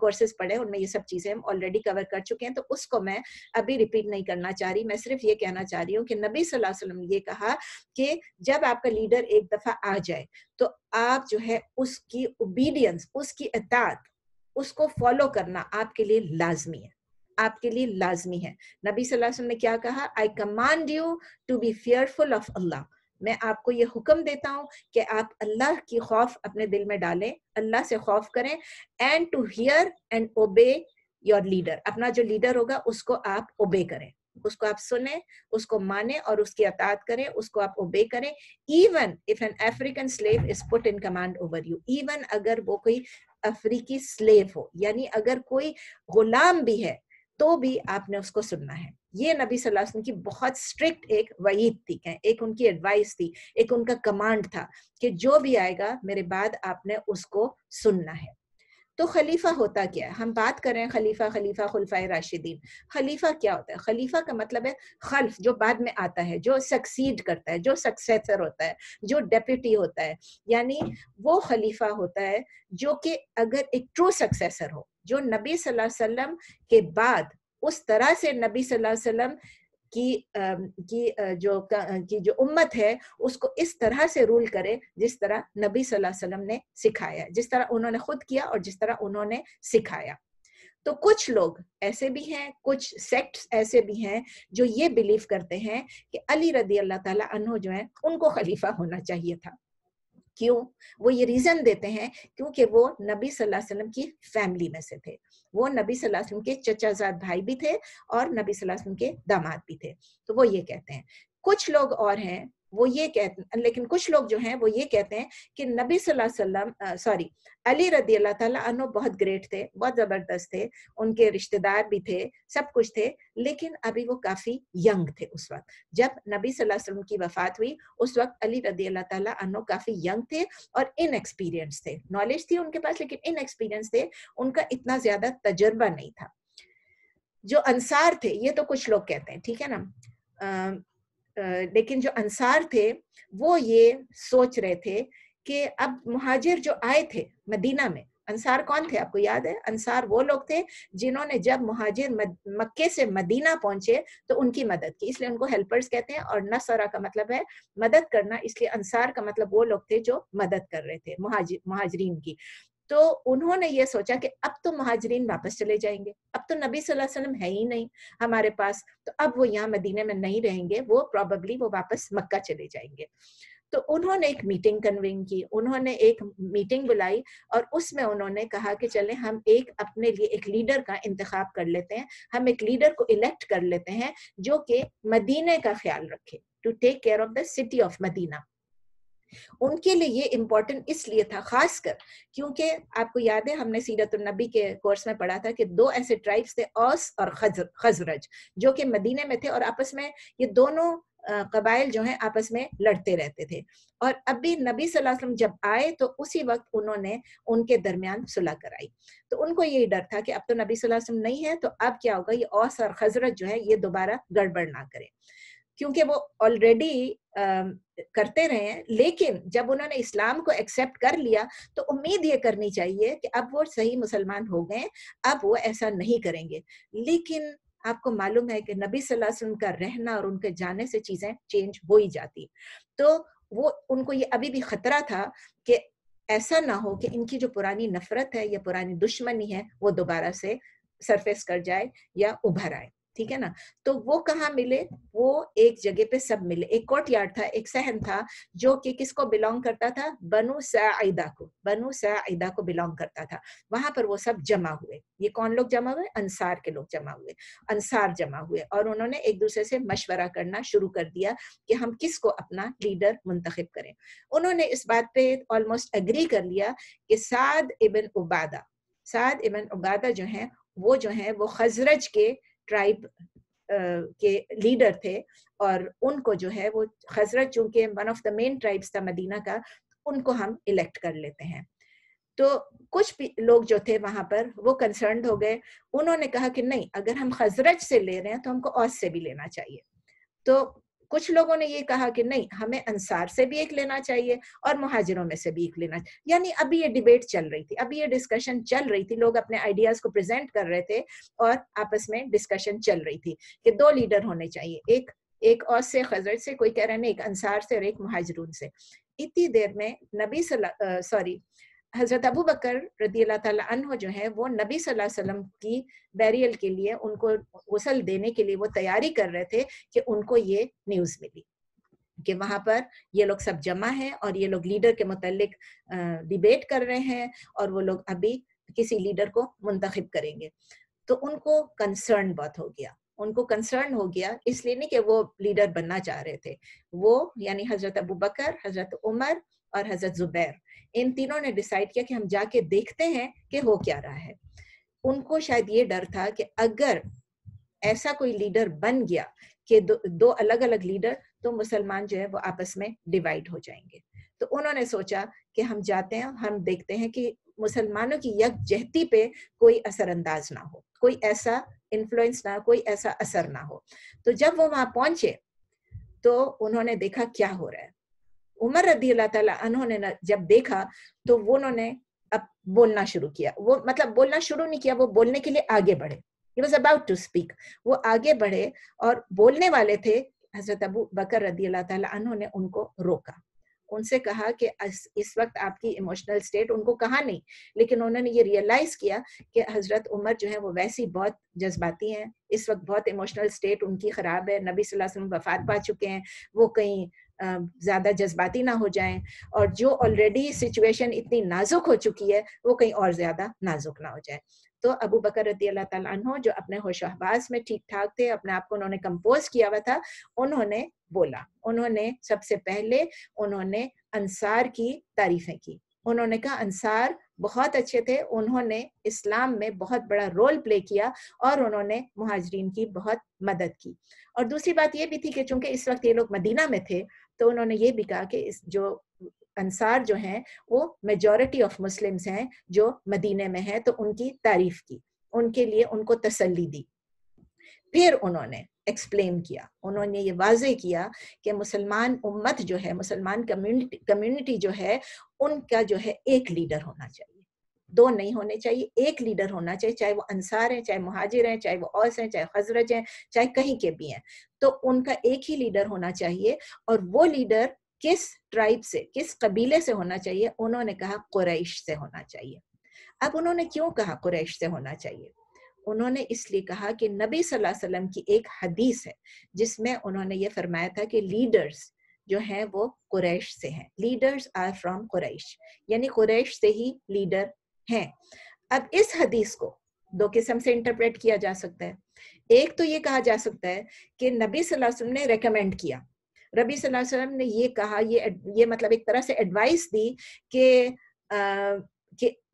کورسز پڑھے ان میں یہ سب چیزیں ہم آلریڈی کور کر چکے ہیں، تو اس کو میں ابھی ریپیٹ نہیں کرنا چاہ رہی. میں صرف یہ کہنا چاہ رہی ہوں کہ نبی صلی اللہ علیہ وسلم نے یہ کہا کہ جب آپ کا لیڈر ایک دفعہ آ جائے تو آپ جو ہے اس کی اوبیڈینس، اس کی اطاعت، اس کو فالو کرنا آپ کے لیے لازمی ہے، آپ کے لیے لازمی ہے. نبی صلی اللہ علیہ وسلم نے کیا کہا؟ I command you to be fearful of Allah. میں آپ کو یہ حکم دیتا ہوں کہ آپ اللہ کی خوف اپنے دل میں ڈالیں، اللہ سے خوف کریں، and to hear and obey your leader. اپنا جو لیڈر ہوگا اس کو آپ اوبے کریں، اس کو آپ سنیں، اس کو مانیں اور اس کی اطاعت کریں، اس کو آپ اوبے کریں. even if an African slave is put in command over you. even اگر وہ کوئی افریقی سلیو ہو، یعنی اگر کوئی غلام بھی ہے تو بھی آپ نے اس کو سننا ہے. یہ نبی صلی اللہ علیہ وسلم کی بہت اسٹرکٹ ایک وعید تھی، ایک ان کی ایڈوائس تھی، ایک ان کا کمانڈ تھا کہ جو بھی آئے گا میرے بعد آپ نے اس کو سننا ہے. تو خلیفہ ہوتا کیا ہے؟ ہم بات کر رہے ہیں خلیفہ، خلفائے راشدین. خلیفہ کیا ہوتا ہے؟ خلیفہ کا مطلب ہے خلف، جو بعد میں آتا ہے، جو سکسیڈ کرتا ہے، جو سکسیسر ہوتا ہے، جو ڈیپیوٹی ہوتا ہے. یعنی وہ خلیفہ ہوتا ہے جو کہ اگر ایک ٹرو سکسیسر ہو، جو نبی صلی اللہ علیہ وسلم کے بعد اس طرح سے نبی صلی اللہ علیہ وسلم کی جو امت ہے اس کو اس طرح سے رول کرے جس طرح نبی صلی اللہ علیہ وسلم نے سکھایا، جس طرح انہوں نے خود کیا اور جس طرح انہوں نے سکھایا. تو کچھ لوگ ایسے بھی ہیں، کچھ سیکٹس ایسے بھی ہیں جو یہ بلیو کرتے ہیں کہ علی رضی اللہ تعالیٰ عنہ جو ہیں ان کو خلیفہ ہونا چاہیے تھا. کیوں؟ وہ یہ ریزن دیتے ہیں کیونکہ وہ نبی صلی اللہ علیہ وسلم کی فیملی میں سے تھے، وہ نبی صلی اللہ علیہ وسلم کے چچا زاد بھائی بھی تھے اور نبی صلی اللہ علیہ وسلم کے داماد بھی تھے. تو وہ یہ کہتے ہیں. کچھ لوگ اور ہیں وہ یہ کہتے ہیں، لیکن کچھ لوگ جو ہیں وہ یہ کہتے ہیں کہ نبی صلی اللہ علیہ وسلم علی رضی اللہ تعالیٰ عنہ بہت گریٹ تھے، بہت زبردست تھے، ان کے رشتہ دار بھی تھے، سب کچھ تھے، لیکن ابھی وہ کافی ینگ تھے. اس وقت جب نبی صلی اللہ علیہ وسلم کی وفات ہوئی اس وقت علی رضی اللہ تعالیٰ عنہ کافی ینگ تھے اور ان ایکسپیرینس تھے. نالج تھی ان کے پاس لیکن ان ایکسپیرینس تھے، ان کا اتنا زیادہ تجربہ نہیں تھا. جو انصار تھے، یہ تو کچھ لوگ کہتے ہیں، ٹھیک ہے نا، لیکن جو انصار تھے وہ یہ سوچ رہے تھے کہ اب مہاجر جو آئے تھے مدینہ میں، انصار کون تھے آپ کو یاد ہے؟ انصار وہ لوگ تھے جنہوں نے جب مہاجر مکے سے مدینہ پہنچے تو ان کی مدد کی، اس لیے ان کو ہیلپرز کہتے ہیں. اور نصرہ کا مطلب ہے مدد کرنا، اس لیے انصار کا مطلب وہ لوگ تھے جو مدد کر رہے تھے مہاجرین کی. تو انہوں نے یہ سوچا کہ اب تو مہاجرین واپس چلے جائیں گے، اب تو نبی صلی اللہ علیہ وسلم ہے ہی نہیں ہمارے پاس، تو اب وہ یہاں مدینے میں نہیں رہیں گے، وہ پروبیبلی وہ واپس مکہ چلے جائیں گے. تو انہوں نے ایک میٹنگ کنوین کی، انہوں نے ایک میٹنگ بلائی اور اس میں انہوں نے کہا کہ چلیں ہم ایک اپنے لیے ایک لیڈر کا انتخاب کر لیتے ہیں، ہم ایک لیڈر کو الیکٹ کر لیتے ہیں جو کہ مدینے کا خیال رکھے، to take care of the city of Medina. ان کے لیے یہ امپورٹنٹ اس لیے تھا خاص کر کیونکہ آپ کو یاد ہے ہم نے سیرت النبی کے کورس میں پڑھا تھا کہ دو ایسے ٹرائبس تھے، اوس اور خزرج، جو کہ مدینے میں تھے اور آپس میں یہ دونوں قبائل جو ہیں آپس میں لڑتے رہتے تھے. اور اب بھی نبی صلی اللہ علیہ وسلم جب آئے تو اسی وقت انہوں نے ان کے درمیان صلح کرائی. تو ان کو یہی ڈر تھا کہ اب تو نبی صلی اللہ علیہ وسلم نہیں ہے تو اب کیا ہوگا، یہ اوس اور خزرج جو ہے یہ دوبارہ گڑبڑ نہ کرے، کیونکہ وہ آلریڈی کرتے رہے ہیں. لیکن جب انہوں نے اسلام کو ایکسیپٹ کر لیا تو امید یہ کرنی چاہیے کہ اب وہ صحیح مسلمان ہو گئے، اب وہ ایسا نہیں کریں گے. لیکن آپ کو معلوم ہے کہ نبی صلی اللہ علیہ وسلم کا رہنا اور ان کے جانے سے چیزیں چینج ہو ہی جاتی. تو وہ ان کو یہ ابھی بھی خطرہ تھا کہ ایسا نہ ہو کہ ان کی جو پرانی نفرت ہے یا پرانی دشمنی ہے وہ دوبارہ سے سرفیس کر جائے یا ابھر آئے. ٹھیک ہے نا. تو وہ کہاں ملے؟ وہ ایک جگہ پہ سب ملے. ایک کورٹ یارڈ تھا, ایک صحن تھا جو کہ کس کو بلونگ کرتا تھا؟ بنو ساعدہ کو, بنو ساعدہ کو بلونگ کرتا تھا. وہاں پر وہ سب جمع ہوئے. یہ کون لوگ جمع ہوئے؟ انصار کے لوگ جمع ہوئے, انصار جمع ہوئے, اور انہوں نے ایک دوسرے سے مشورہ کرنا شروع کر دیا کہ ہم کس کو اپنا لیڈر منتخب کریں. انہوں نے اس بات پہ آلموسٹ اگری کر لیا کہ سعد ابن عبادہ جو ہیں وہ خزرج کے ٹرائب کے لیڈر تھے, اور ان کو جو ہے وہ خزرج چونکہ one of the main tribes تھا مدینہ کا, ان کو ہم الیکٹ کر لیتے ہیں. تو کچھ لوگ جو تھے وہاں پر وہ کنسرنڈ ہو گئے. انہوں نے کہا کہ نہیں, اگر ہم خزرج سے لے رہے ہیں تو ہم کو اوس سے بھی لینا چاہیے. تو کچھ لوگوں نے یہ کہا کہ نہیں, ہمیں انصار سے بھی ایک لینا چاہیے اور مہاجروں میں سے بھی ایک لینا چاہیے. یعنی ابھی یہ ڈیبیٹ چل رہی تھی, ابھی یہ ڈسکشن چل رہی تھی, لوگ اپنے آئیڈیاز کو پریزنٹ کر رہے تھے اور آپس میں ڈسکشن چل رہی تھی کہ 2 لیڈر ہونے چاہیے, ایک اوس سے, خزرج سے, کوئی کہہ رہے ہیں ایک انصار سے اور ایک مہاجرون سے. اتنی دیر میں حضرت ابو بکر رضی اللہ تعالیٰ عنہ جو ہے وہ نبی صلی اللہ علیہ وسلم کی بیریل کے لیے, ان کو غسل دینے کے لیے وہ تیاری کر رہے تھے کہ ان کو یہ نیوز ملی کہ وہاں پر یہ لوگ سب جمع ہیں اور یہ لوگ لیڈر کے متعلق ڈیبیٹ کر رہے ہیں, اور وہ لوگ ابھی کسی لیڈر کو منتخب کریں گے. تو ان کو کنسرن بہت ہو گیا, ان کو کنسرن ہو گیا, اس لیے نہیں کہ وہ لیڈر بننا چاہ رہے تھے. وہ یعنی حضرت ابو بکر, حضرت عمر اور حضرت زبیر, ان تینوں نے ڈیسائیڈ کیا کہ ہم جا کے دیکھتے ہیں کہ ہو کیا رہا ہے. ان کو شاید یہ ڈر تھا کہ اگر ایسا کوئی لیڈر بن گیا کہ دو الگ الگ لیڈر, تو مسلمان جو ہے وہ آپس میں ڈیوائیڈ ہو جائیں گے. تو انہوں نے سوچا کہ ہم جاتے ہیں, ہم دیکھتے ہیں کہ مسلمانوں کی یکجہتی پہ کوئی اثر انداز نہ ہو, کوئی ایسا انفلوئنس نہ, کوئی ایسا اثر نہ ہو. تو جب وہ وہاں پہنچے تو انہوں نے دیکھا کیا ہو رہا ہے. عمر رضی اللہ تعالیٰ عنہ نے جب دیکھا تو انہوں نے اب بولنا شروع کیا. وہ مطلب بولنا شروع نہیں کیا, وہ بولنے کے لیے آگے بڑھے. He was about to speak. وہ آگے بڑھے اور بولنے والے تھے. حضرت ابو بکر رضی اللہ تعالیٰ عنہ نے ان کو روکا, ان سے کہا کہ اس وقت آپ کی ایموشنل سٹیٹ, ان کو کہا نہیں, لیکن انہوں نے یہ ریئلائز کیا کہ حضرت عمر جو ہے وہ ویسی بہت جذباتی ہیں, اس وقت بہت ایموشنل سٹیٹ ان کی خراب ہے, نبی صلی اللہ علیہ وسلم وفات پا چکے ہیں, وہ کہیں زیادہ جذباتی نہ ہو جائیں, اور جو آلریڈی سچویشن اتنی نازک ہو چکی ہے وہ کہیں اور زیادہ نازک نہ ہو جائے. تو ابو بکر رضی اللہ تعالیٰ عنہ جو اپنے ہوش و حواس میں ٹھیک ٹھاک تھے, اپنے آپ کو انہوں نے کمپوز کیا ہوا تھا, انہوں نے بولا. انہوں نے سب سے پہلے انہوں نے انصار کی تعریفیں کی. انہوں نے کہا انصار بہت اچھے تھے, انہوں نے اسلام میں بہت بڑا رول پلے کیا, اور انہوں نے مہاجرین کی بہت مدد کی. اور دوسری بات یہ بھی تھی کہ چونکہ اس وقت یہ لوگ مدینہ میں تھے, تو انہوں نے یہ بھی کہا کہ جو انصار جو ہیں وہ میجورٹی آف مسلمز ہیں جو مدینے میں ہیں, تو ان کی تعریف کی, ان کے لیے ان کو تسلی دی. پھر انہوں نے ایکسپلین کیا, انہوں نے یہ واضح کیا کہ مسلمان امت جو ہے, مسلمان کمیونٹی جو ہے, ان کا جو ہے ایک لیڈر ہونا چاہیے, 2 نہیں ہونے چاہیے, ایک لیڈر ہونا چاہیے, چاہے وہ انصار ہیں, چاہے مہاجر ہیں, چاہے وہ اوس ہیں, چاہے خزرج ہیں, چاہے کہیں کے بھی ہیں. تو ان کا ایک ہی لیڈر ہونا چاہیے, اور وہ لیڈر کس ٹرائب سے, کس قبیلے سے ہونا چاہیے؟ انہوں نے کہا قریش سے ہونا چاہیے. اب انہوں نے کیوں کہا قریش سے ہونا چاہیے؟ انہوں نے اس لیے کہا کہ نبی صلی اللہ علیہ وسلم کی ایک حدیث ہے جس میں انہوں نے یہ فرمایا تھا کہ لیڈرز جو ہیں وہ قریش سے ہیں, لیڈرز آر فرام قریش, یعنی قریش سے ہی لیڈر ہیں. اب اس حدیث کو 2 قسم سے انٹرپریٹ کیا جا سکتا ہے. ایک تو یہ کہا جا سکتا ہے کہ نبی صلی اللہ علیہ وسلم نے ریکمینڈ کیا, نبی صلی اللہ علیہ وسلم نے یہ کہا, یہ مطلب ایک طرح سے ایڈوائس دی کہ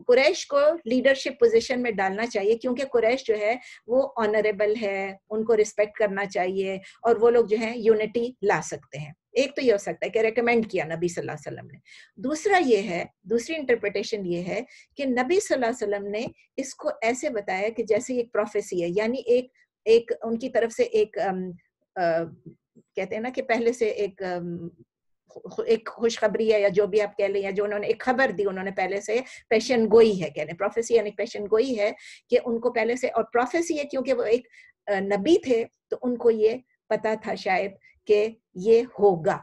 قریش کو لیڈرشپ پوزیشن میں ڈالنا چاہیے, کیونکہ قریش جو ہے وہ آنریبل ہے, ان کو رسپیکٹ کرنا چاہیے, اور وہ لوگ جو ہیں یونٹی لا سکتے ہیں. ایک تو یہ ہو سکتا ہے کہ ریکمینڈ کیا نبی صلی اللہ علیہ وسلم نے. دوسرا یہ ہے, دوسری انٹرپریٹیشن یہ ہے کہ نبی صلی اللہ علیہ وسلم نے اس کو ایسے بتایا کہ جیسے ایک پروفیسی ہے, یعنی ایک ان کی طرف سے ایک کہتے ہیں نا کہ پہلے سے ایک خوشخبری ہے, یا جو بھی آپ کہہ لیں, یا جو انہوں نے ایک خبر دی, انہوں نے پہلے سے پیشن گوئی ہے, کہہ لیں پروفیسی یعنی پیشن گوئی ہے کہ ان کو پہلے سے, اور پروفیسی ہے کیونکہ وہ ایک نبی تھے, تو ان کو یہ پتا تھا شاید کہ یہ ہوگا,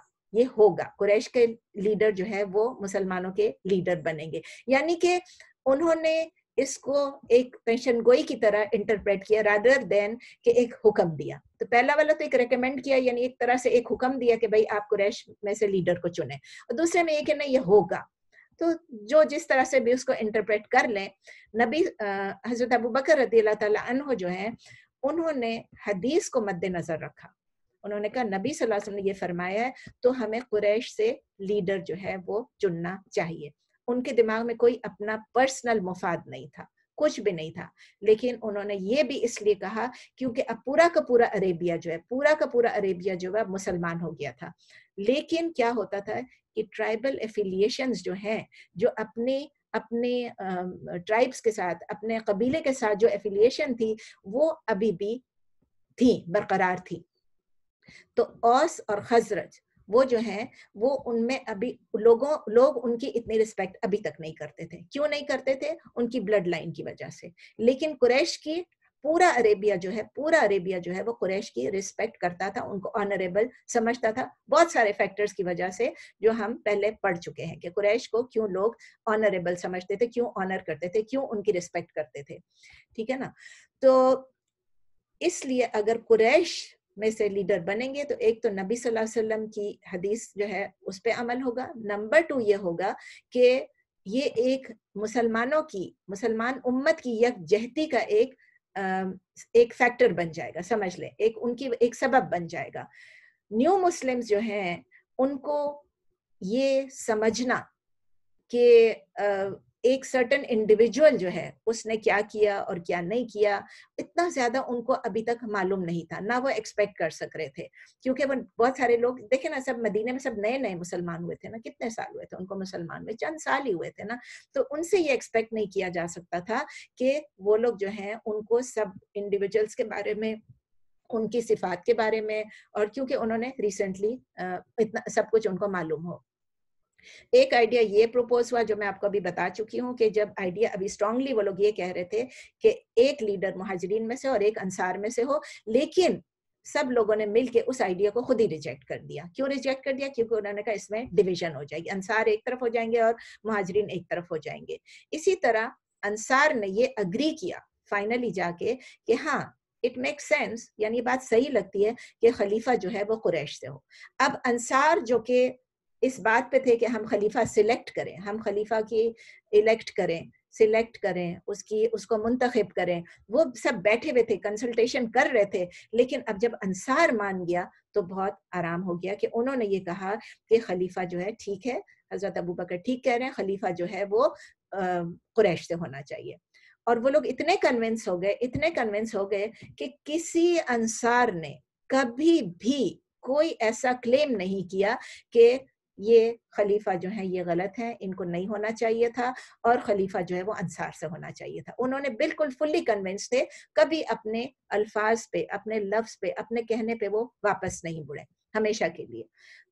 قریش کے لیڈر جو ہے وہ مسلمانوں کے لیڈر بنیں گے. یعنی کہ انہوں نے اس کو ایک پیشن گوئی کی طرح انٹرپریٹ کیا رادر دین کہ ایک حکم دیا. تو پہلا والا تو ایک ریکمینڈ کیا، یعنی ایک طرح سے ایک حکم دیا کہ بھائی آپ قریش میں سے لیڈر کو چنیں، اور دوسرے میں یہ کہ نہیں یہ ہوگا. تو جو جس طرح سے بھی اس کو انٹرپریٹ کر لیں، نبی حضرت ابوبکر رضی اللہ تعالیٰ عنہ جو ہیں انہوں نے حدیث کو مد نظر رکھا. انہوں نے کہا نبی صلی اللہ علیہ وسلم نے یہ فرمایا ہے تو ہمیں قریش سے لیڈر جو ہے وہ چننا چاہیے. ان کے دماغ میں کوئی اپنا پرسنل مفاد نہیں تھا، کچھ بھی نہیں تھا، لیکن انہوں نے یہ بھی اس لیے کہا کیونکہ اب پورا کا پورا عربیہ جو ہے جو ہے مسلمان ہو گیا تھا. لیکن کیا ہوتا تھا کہ ٹرائبل ایفیلیشنز جو ہیں، جو اپنے ٹرائبس کے ساتھ، اپنے قبیلے کے ساتھ جو ایفیلیشن تھی وہ ابھی بھی تھی، برقرار تھی. تو اوس اور خزرج وہ جو ہیں وہ ان میں ابھی لوگ ان کی اتنی رسپیکٹ ابھی تک نہیں کرتے تھے. کیوں نہیں کرتے تھے؟ ان کی بلڈ لائن کی وجہ سے. لیکن قریش کی پورا عربیہ جو ہے وہ قریش کی رسپیکٹ کرتا تھا، ان کو آنریبل سمجھتا تھا، بہت سارے فیکٹرز کی وجہ سے جو ہم پہلے پڑھ چکے ہیں کہ قریش کو کیوں لوگ آنریبل سمجھتے تھے، کیوں آنر کرتے تھے، کیوں ان کی رسپیکٹ کرتے تھے. ٹھیک ہے نا؟ تو اس لیے اگر قریش میں سے لیڈر بنیں گے تو ایک تو نبی صلی اللہ علیہ وسلم کی حدیث جو ہے اس پہ عمل ہوگا. نمبر 2 یہ ہوگا کہ یہ ایک مسلمان امت کی یکجہتی کا ایک فیکٹر بن جائے گا، سمجھ لیں، ان کی ایک سبب بن جائے گا. نیو مسلمز جو ہیں ان کو یہ سمجھنا کہ ایک سرٹن انڈیویجول جو ہے اس نے کیا کیا اور کیا نہیں کیا، اتنا زیادہ ان کو ابھی تک معلوم نہیں تھا، نہ وہ ایکسپیکٹ کر سک رہے تھے. کیونکہ وہ بہت سارے لوگ دیکھیں نا، سب مدینے میں سب نئے مسلمان ہوئے تھے نا. کتنے سال ہوئے تھے ان کو مسلمان ہوئے؟ چند سال ہی ہوئے تھے نا. تو ان سے یہ ایکسپیکٹ نہیں کیا جا سکتا تھا کہ وہ لوگ جو ہیں ان کو سب انڈیویجولس کے بارے میں، ان کی صفات کے بارے میں، اور کیونکہ انہوں نے ریسنٹلی اتنا سب کچھ ان کو معلوم ہو. ایک آئیڈیا یہ پروپوز ہوا جو میں آپ کو ابھی بتا چکی ہوں کہ جب آئیڈیا ابھی اسٹرانگلی وہ لوگ یہ کہہ رہے تھے کہ ایک لیڈر مہاجرین میں سے اور ایک انصار میں سے ہو، لیکن سب لوگوں نے مل کے اس آئیڈیا کو خود ہی ریجیکٹ کر دیا. کیوں ریجیکٹ کر دیا؟ کیونکہ انہوں نے کہا اس میں ڈیویژن ہو جائے گی، انصار ایک طرف ہو جائیں گے اور مہاجرین ایک طرف ہو جائیں گے. اسی طرح انصار نے یہ اگری کیا فائنلی جا کے کہ ہاں اٹ میک سینس، یعنی بات صحیح لگتی ہے کہ خلیفہ جو ہے وہ قریش سے ہو. اب انصار جو کہ اس بات پہ تھے کہ ہم خلیفہ سلیکٹ کریں، ہم خلیفہ کی الیکٹ کریں، سلیکٹ کریں، اس کو منتخب کریں، وہ سب بیٹھے ہوئے تھے، کنسلٹیشن کر رہے تھے. لیکن اب جب انصار مان گیا تو بہت آرام ہو گیا کہ انہوں نے یہ کہا کہ خلیفہ جو ہے ٹھیک ہے، حضرت ابوبکر ٹھیک کہہ رہے ہیں، خلیفہ جو ہے وہ قریش سے ہونا چاہیے. اور وہ لوگ اتنے کنونس ہو گئے کہ کسی انصار نے کبھی بھی کوئی ایسا کلیم نہیں کیا کہ یہ خلیفہ جو ہیں یہ غلط ہیں، ان کو نہیں ہونا چاہیے تھا، اور خلیفہ جو ہے وہ انصار سے ہونا چاہیے تھا. انہوں نے بالکل فلی کنونس تھے، کبھی اپنے الفاظ پہ، اپنے لفظ پہ، اپنے کہنے پہ وہ واپس نہیں مڑے ہمیشہ کے لیے.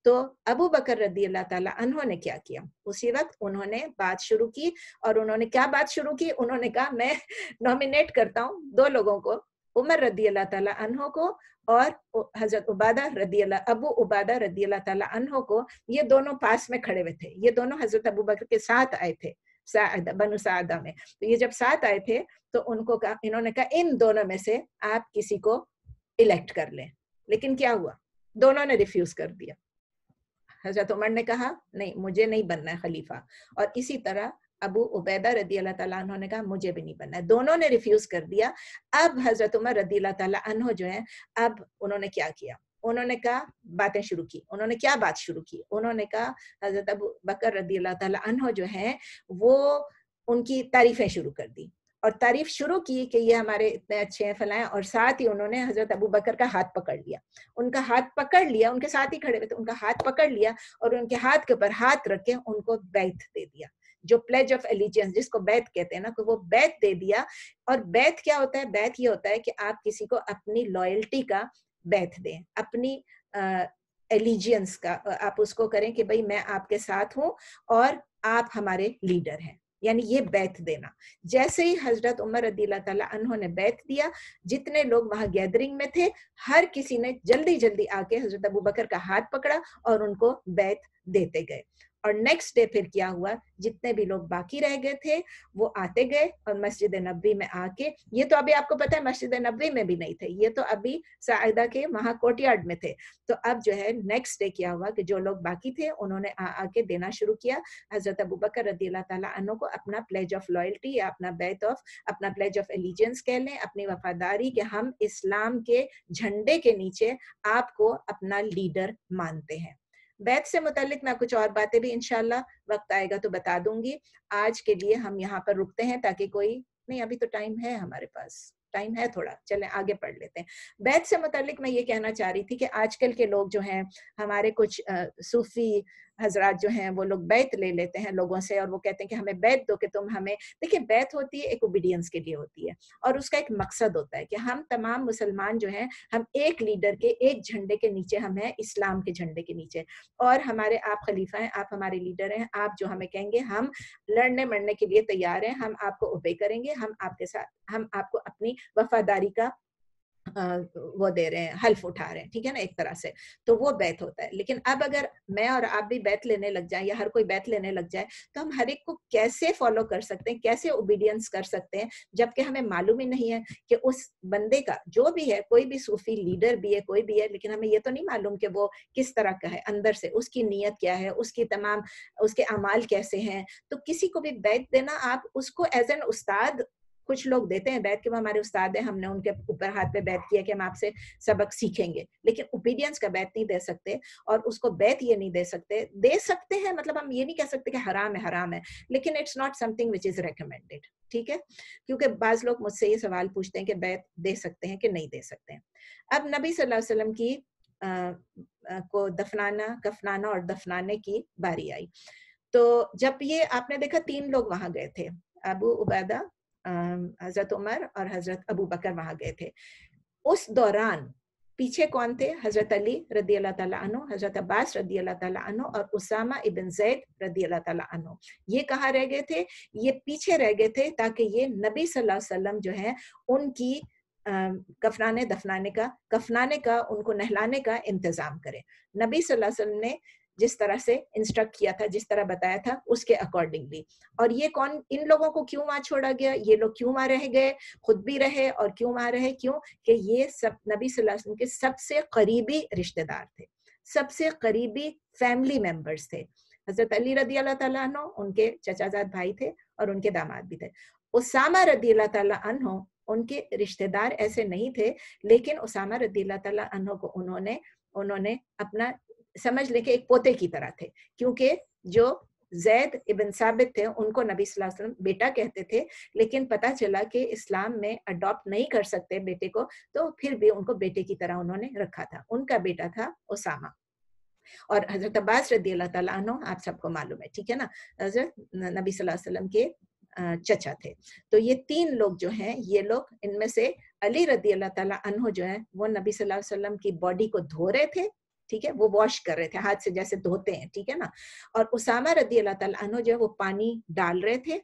تو ابو بکر رضی اللہ تعالیٰ عنہ نے کیا کیا؟ اسی وقت انہوں نے بات شروع کی. اور انہوں نے کیا بات شروع کی؟ انہوں نے کہا میں نومینیٹ کرتا ہوں 2 لوگوں کو، عمر رضی اللہ تعالیٰ عنہ کو اور حضرت ابو عبادہ رضی اللہ تعالیٰ عنہ کو. یہ دونوں پاس میں کھڑے ہوئے تھے، یہ دونوں حضرت ابو بکر کے ساتھ آئے تھے بنو سعدہ میں. تو یہ جب ساتھ آئے تھے تو انہوں نے کہا ان دونوں میں سے آپ کسی کو الیکٹ کر لیں. لیکن کیا ہوا؟ دونوں نے ریفیوز کر دیا. حضرت عمر نے کہا نہیں، مجھے نہیں بننا ہے خلیفہ، اور اسی طرح ابو عبیدہ رضی اللہ تعالیٰ عنہ نے کہا مجھے بھی نہیں بننا ہے. دونوں نے ریفیوز کر دیا. اب حضرت عمر رضی اللہ تعالیٰ عنہ جو ہیں، اب انہوں نے کیا کیا؟ انہوں نے کہا باتیں شروع کی. انہوں نے کیا بات شروع کی؟ انہوں نے کہا حضرت ابو بکر رضی اللہ تعالیٰ عنہ جو ہیں وہ ان کی تعریفیں شروع کر دی، اور تعریف شروع کی کہ یہ ہمارے اتنے اچھے ہیں فلاں، اور ساتھ ہی انہوں نے حضرت ابو بکر کا ہاتھ پکڑ لیا. ان کا ہاتھ پکڑ لیا، ان کے ساتھ ہی کھڑے ہوئے تھے، ان کا ہاتھ پکڑ لیا اور ان کے ہاتھ کے اوپر ہاتھ رکھ کے ان کو بیعت دے دیا، جو پلیج آف ایلیجنس جس کو بیعت کہتے ہیں نا، کہ وہ بیعت دے دیا. اور بیعت کیا ہوتا ہے؟ بیعت یہ ہوتا ہے کہ آپ کسی کو اپنی لائلٹی کا بیعت دیں، اپنی ایلیجنس کا آپ اس کو کریں کہ بھئی میں آپ کے ساتھ ہوں اور آپ ہمارے لیڈر ہیں، یعنی یہ بیعت دینا. جیسے ہی حضرت عمر رضی اللہ تعالیٰ عنہ نے بیعت دیا، جتنے لوگ وہاں گیدرنگ میں تھے ہر کسی نے جلدی جلدی آ کے حضرت ابو بکر کا ہاتھ پکڑا اور ان کو بیعت دیتے گئے. اور نیکسٹ ڈے پھر کیا ہوا, جتنے بھی لوگ باقی رہ گئے تھے وہ آتے گئے اور مسجد نبوی میں آ کے, یہ تو ابھی آپ کو پتا ہے مسجد نبوی میں بھی نہیں تھے, یہ تو ابھی ساعدہ کے وہاں کورٹ یارڈ میں تھے. تو اب جو ہے نیکسٹ ڈے کیا ہوا کہ جو لوگ باقی تھے انہوں نے آ کے دینا شروع کیا. حضرت ابوبکر رضی اللہ تعالیٰ عنہ کو اپنا پلیج آف لائلٹی یا اپنا پلیج آف ایلیجنس کہہ لیں, اپنی وفاداری کہ ہم اسلام کے جھنڈے کے نیچے آپ کو اپنا لیڈر مانتے ہیں. بیعت سے متعلق میں کچھ اور باتیں بھی انشاءاللہ وقت آئے گا تو بتا دوں گی. آج کے لیے ہم یہاں پر رکتے ہیں تاکہ کوئی نہیں, ابھی تو ٹائم ہے, ہمارے پاس ٹائم ہے تھوڑا, چلیں آگے پڑھ لیتے ہیں. بیعت سے متعلق میں یہ کہنا چاہ رہی تھی کہ آج کل کے لوگ جو ہیں, ہمارے کچھ صوفی حضرات جو ہیں, وہ لوگ بیعت لے لیتے ہیں لوگوں سے اور وہ کہتے ہیں کہ ہمیں بیعت دو کہ تم ہمیں. دیکھیں بیعت ہوتی ہے ایک اوبیڈینس کے لیے ہوتی ہے اور اس کا ایک مقصد ہوتا ہے کہ ہم تمام مسلمان جو ہیں ہم ایک لیڈر کے ایک جھنڈے کے نیچے, ہم ہیں اسلام کے جھنڈے کے نیچے, اور ہمارے آپ خلیفہ ہیں, آپ ہمارے لیڈر ہیں, آپ جو ہمیں کہیں گے ہم لڑنے مرنے کے لیے تیار ہیں, ہم آپ کو اوبے کریں گے, ہم آپ کے ساتھ, ہم آپ کو اپنی وفاداری کا وہ دے رہے ہیں, حلف اٹھا رہے ہیں, ٹھیک ہے نا, ایک طرح سے. تو وہ بیعت ہوتا ہے. لیکن اب اگر میں اور آپ بھی بیعت لینے لگ جائیں یا ہر کوئی بیعت لینے لگ جائے تو ہم ہر ایک کو کیسے فالو کر سکتے ہیں, کیسے اوبیڈینس کر سکتے ہیں, جبکہ ہمیں معلوم ہی نہیں ہے کہ اس بندے کا جو بھی ہے, کوئی بھی صوفی لیڈر بھی ہے, کوئی بھی ہے, لیکن ہمیں یہ تو نہیں معلوم کہ وہ کس طرح کا ہے اندر سے, اس کی نیت کیا ہے, اس کی تمام اس کے اعمال کیسے ہیں. تو کسی کو بھی بیعت دینا, آپ اس کو ایز این استاد, کچھ لوگ دیتے ہیں بیعت کہ وہ ہمارے استاد ہیں, ہم نے ان کے اوپر ہاتھ پہ بیعت کیا کہ ہم آپ سے سبق سیکھیں گے, لیکن اوبیڈینس کا بیعت نہیں دے سکتے. اور اس کو بیعت یہ نہیں دے سکتے ہیں, مطلب ہم یہ نہیں کہہ سکتے کہ حرام ہے, لیکن it's not something which is recommended, ٹھیک ہے. کیونکہ بعض لوگ مجھ سے یہ سوال پوچھتے ہیں کہ بیعت دے سکتے ہیں کہ نہیں دے سکتے ہیں. اب نبی صلی اللہ علیہ وسلم کی کو کفنانا اور دفنانے کی باری آئی. تو جب یہ آپ نے دیکھا 3 لوگ وہاں گئے تھے, ابو عبیدہ, حضرت عمر اور حضرت ابو بکر وہاں گئے تھے. اس دوران پیچھے کون تھے؟ حضرت علی رضی اللہ تعالیٰ عنہ, حضرت عباس رضی اللہ تعالیٰ عنہ اور اسامہ ابن زید رضی اللہ تعالیٰ عنہ. یہ کہاں رہ گئے تھے؟ یہ پیچھے رہ گئے تھے تاکہ یہ نبی صلی اللہ علیہ وسلم جو ہے ان کی کفنانے کا ان کو نہلانے کا انتظام کرے. نبی صلی اللہ علیہ وسلم نے جس طرح سے انسٹرکٹ کیا تھا, جس طرح بتایا تھا, اس کے اکارڈنگلی. اور یہ کون, ان لوگوں کو کیوں وہاں چھوڑا گیا, یہ لوگ کیوں وہاں رہ گئے, خود بھی رہے اور کیوں وہاں رہے, کیوں کہ یہ سب نبی صلی اللہ علیہ وسلم کے سب سے قریبی رشتہ دار تھے, سب سے قریبی فیملی ممبرز تھے. حضرت علی رضی اللہ تعالیٰ عنہ ان کے چچا زاد بھائی تھے اور ان کے داماد بھی تھے. اسامہ رضی اللہ تعالیٰ عنہ ان کے رشتہ دار ایسے نہیں تھے, لیکن اسامہ رضی اللہ تعالیٰ عنہ کو انہوں نے اپنا سمجھ لے کہ ایک پوتے کی طرح تھے, کیونکہ جو زید ابن ثابت تھے ان کو نبی صلی اللہ علیہ وسلم بیٹا کہتے تھے, لیکن پتا چلا کہ اسلام میں اڈاپٹ نہیں کر سکتے بیٹے کو, تو پھر بھی ان کو بیٹے کی طرح انہوں نے رکھا تھا. ان کا بیٹا تھا اسامہ. اور حضرت عباس رضی اللہ تعالیٰ عنہ آپ سب کو معلوم ہے, ٹھیک ہے نا, حضرت نبی صلی اللہ علیہ وسلم کے چچا تھے. تو یہ 3 لوگ جو ہیں, یہ لوگ, ان میں سے علی رضی اللہ تعالیٰ عنہ جو ہیں وہ نبی صلی اللہ علیہ وسلم کی باڈی کو دھو رہے تھے, ٹھیک ہے, وہ واش کر رہے تھے ہاتھ سے جیسے دھوتے ہیں, ٹھیک ہے نا. اور اسامہ رضی اللہ تعالیٰ عنہ جو ہے وہ پانی ڈال رہے تھے,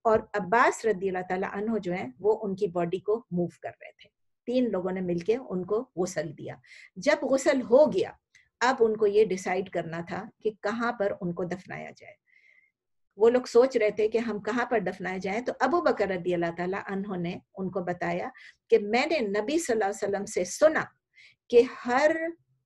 اور عباس رضی اللہ تعالیٰ عنہ جو ہے وہ ان کی باڈی کو موو کر رہے تھے. 3 لوگوں نے مل کے ان کو غسل دیا. جب غسل ہو گیا, اب ان کو یہ ڈیسائیڈ کرنا تھا کہ کہاں پر ان کو دفنایا جائے. وہ لوگ سوچ رہے تھے کہ ہم کہاں پر دفنائے جائیں. تو ابو بکر رضی اللہ تعالیٰ عنہ نے ان کو بتایا کہ میں نے نبی صلی اللہ علیہ وسلم سے سنا کہ ہر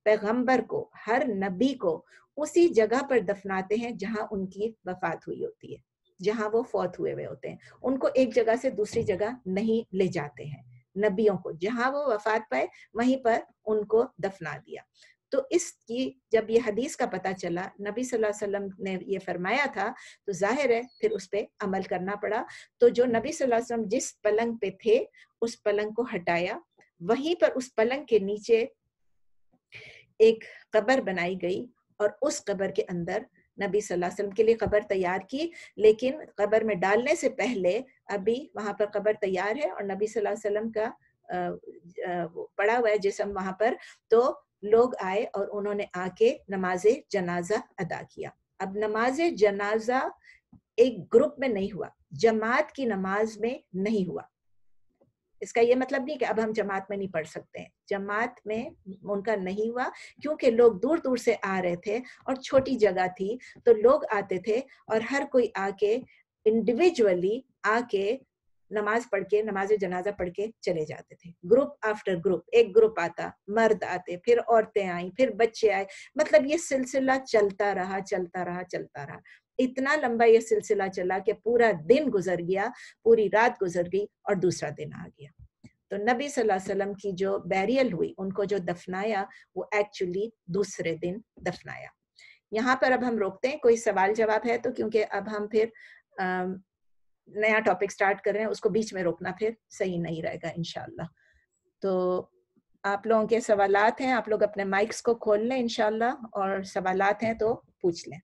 پیغمبر کو, ہر نبی کو اسی جگہ پر دفناتے ہیں جہاں ان کی وفات ہوئی ہوتی ہے, جہاں وہ فوت ہوئے ہوتے ہیں. ان کو ایک جگہ سے دوسری جگہ نہیں لے جاتے ہیں. نبیوں کو جہاں وہ وفات پائے وہیں پر ان کو دفنا دیا. تو اس کی جب یہ حدیث کا پتہ چلا, نبی صلی اللہ علیہ وسلم نے یہ فرمایا تھا, تو ظاہر ہے پھر اس پہ عمل کرنا پڑا. تو جو نبی صلی اللہ علیہ وسلم جس پلنگ پہ تھے اس پلنگ کو ہٹایا, وہیں پر اس پلنگ کے نیچے ایک قبر بنائی گئی, اور اس قبر کے اندر نبی صلی اللہ علیہ وسلم کے لیے قبر تیار کی. لیکن قبر میں ڈالنے سے پہلے ابھی وہاں پر قبر تیار ہے اور نبی صلی اللہ علیہ وسلم کا پڑا ہوا ہے جسم وہاں پر. تو لوگ آئے اور انہوں نے آ کے نماز جنازہ ادا کیا. اب نماز جنازہ ایک گروپ میں نہیں ہوا, جماعت کی نماز میں نہیں ہوا. اس کا یہ مطلب نہیں کہ اب ہم جماعت میں نہیں پڑھ سکتے ہیں. جماعت میں ان کا نہیں ہوا کیونکہ لوگ دور دور سے آ رہے تھے اور چھوٹی جگہ تھی تو لوگ آتے تھے اور ہر کوئی آ کے انڈیویجولی آ کے نماز پڑھ کے نماز جنازہ پڑھ کے چلے جاتے تھے. گروپ آفٹر گروپ, ایک گروپ آتا, مرد آتے, پھر عورتیں آئیں, پھر بچے آئے, مطلب یہ سلسلہ چلتا رہا چلتا رہا چلتا رہا. اتنا لمبا یہ سلسلہ چلا کہ پورا دن گزر گیا, پوری رات گزر گئی اور دوسرا دن آ گیا. تو نبی صلی اللہ علیہ وسلم کی جو بیریل ہوئی, ان کو جو دفنایا, وہ ایکچولی دوسرے دن دفنایا. یہاں پر اب ہم روکتے ہیں, کوئی سوال جواب ہے تو, کیونکہ اب ہم پھر نیا ٹاپک سٹارٹ کر رہے ہیں, اس کو بیچ میں روکنا پھر صحیح نہیں رہے گا انشاءاللہ. تو آپ لوگوں کے سوالات ہیں, آپ لوگ اپنے مائکس کو کھول لیں انشاءاللہ, اور سوالات ہیں تو پوچھ لیں.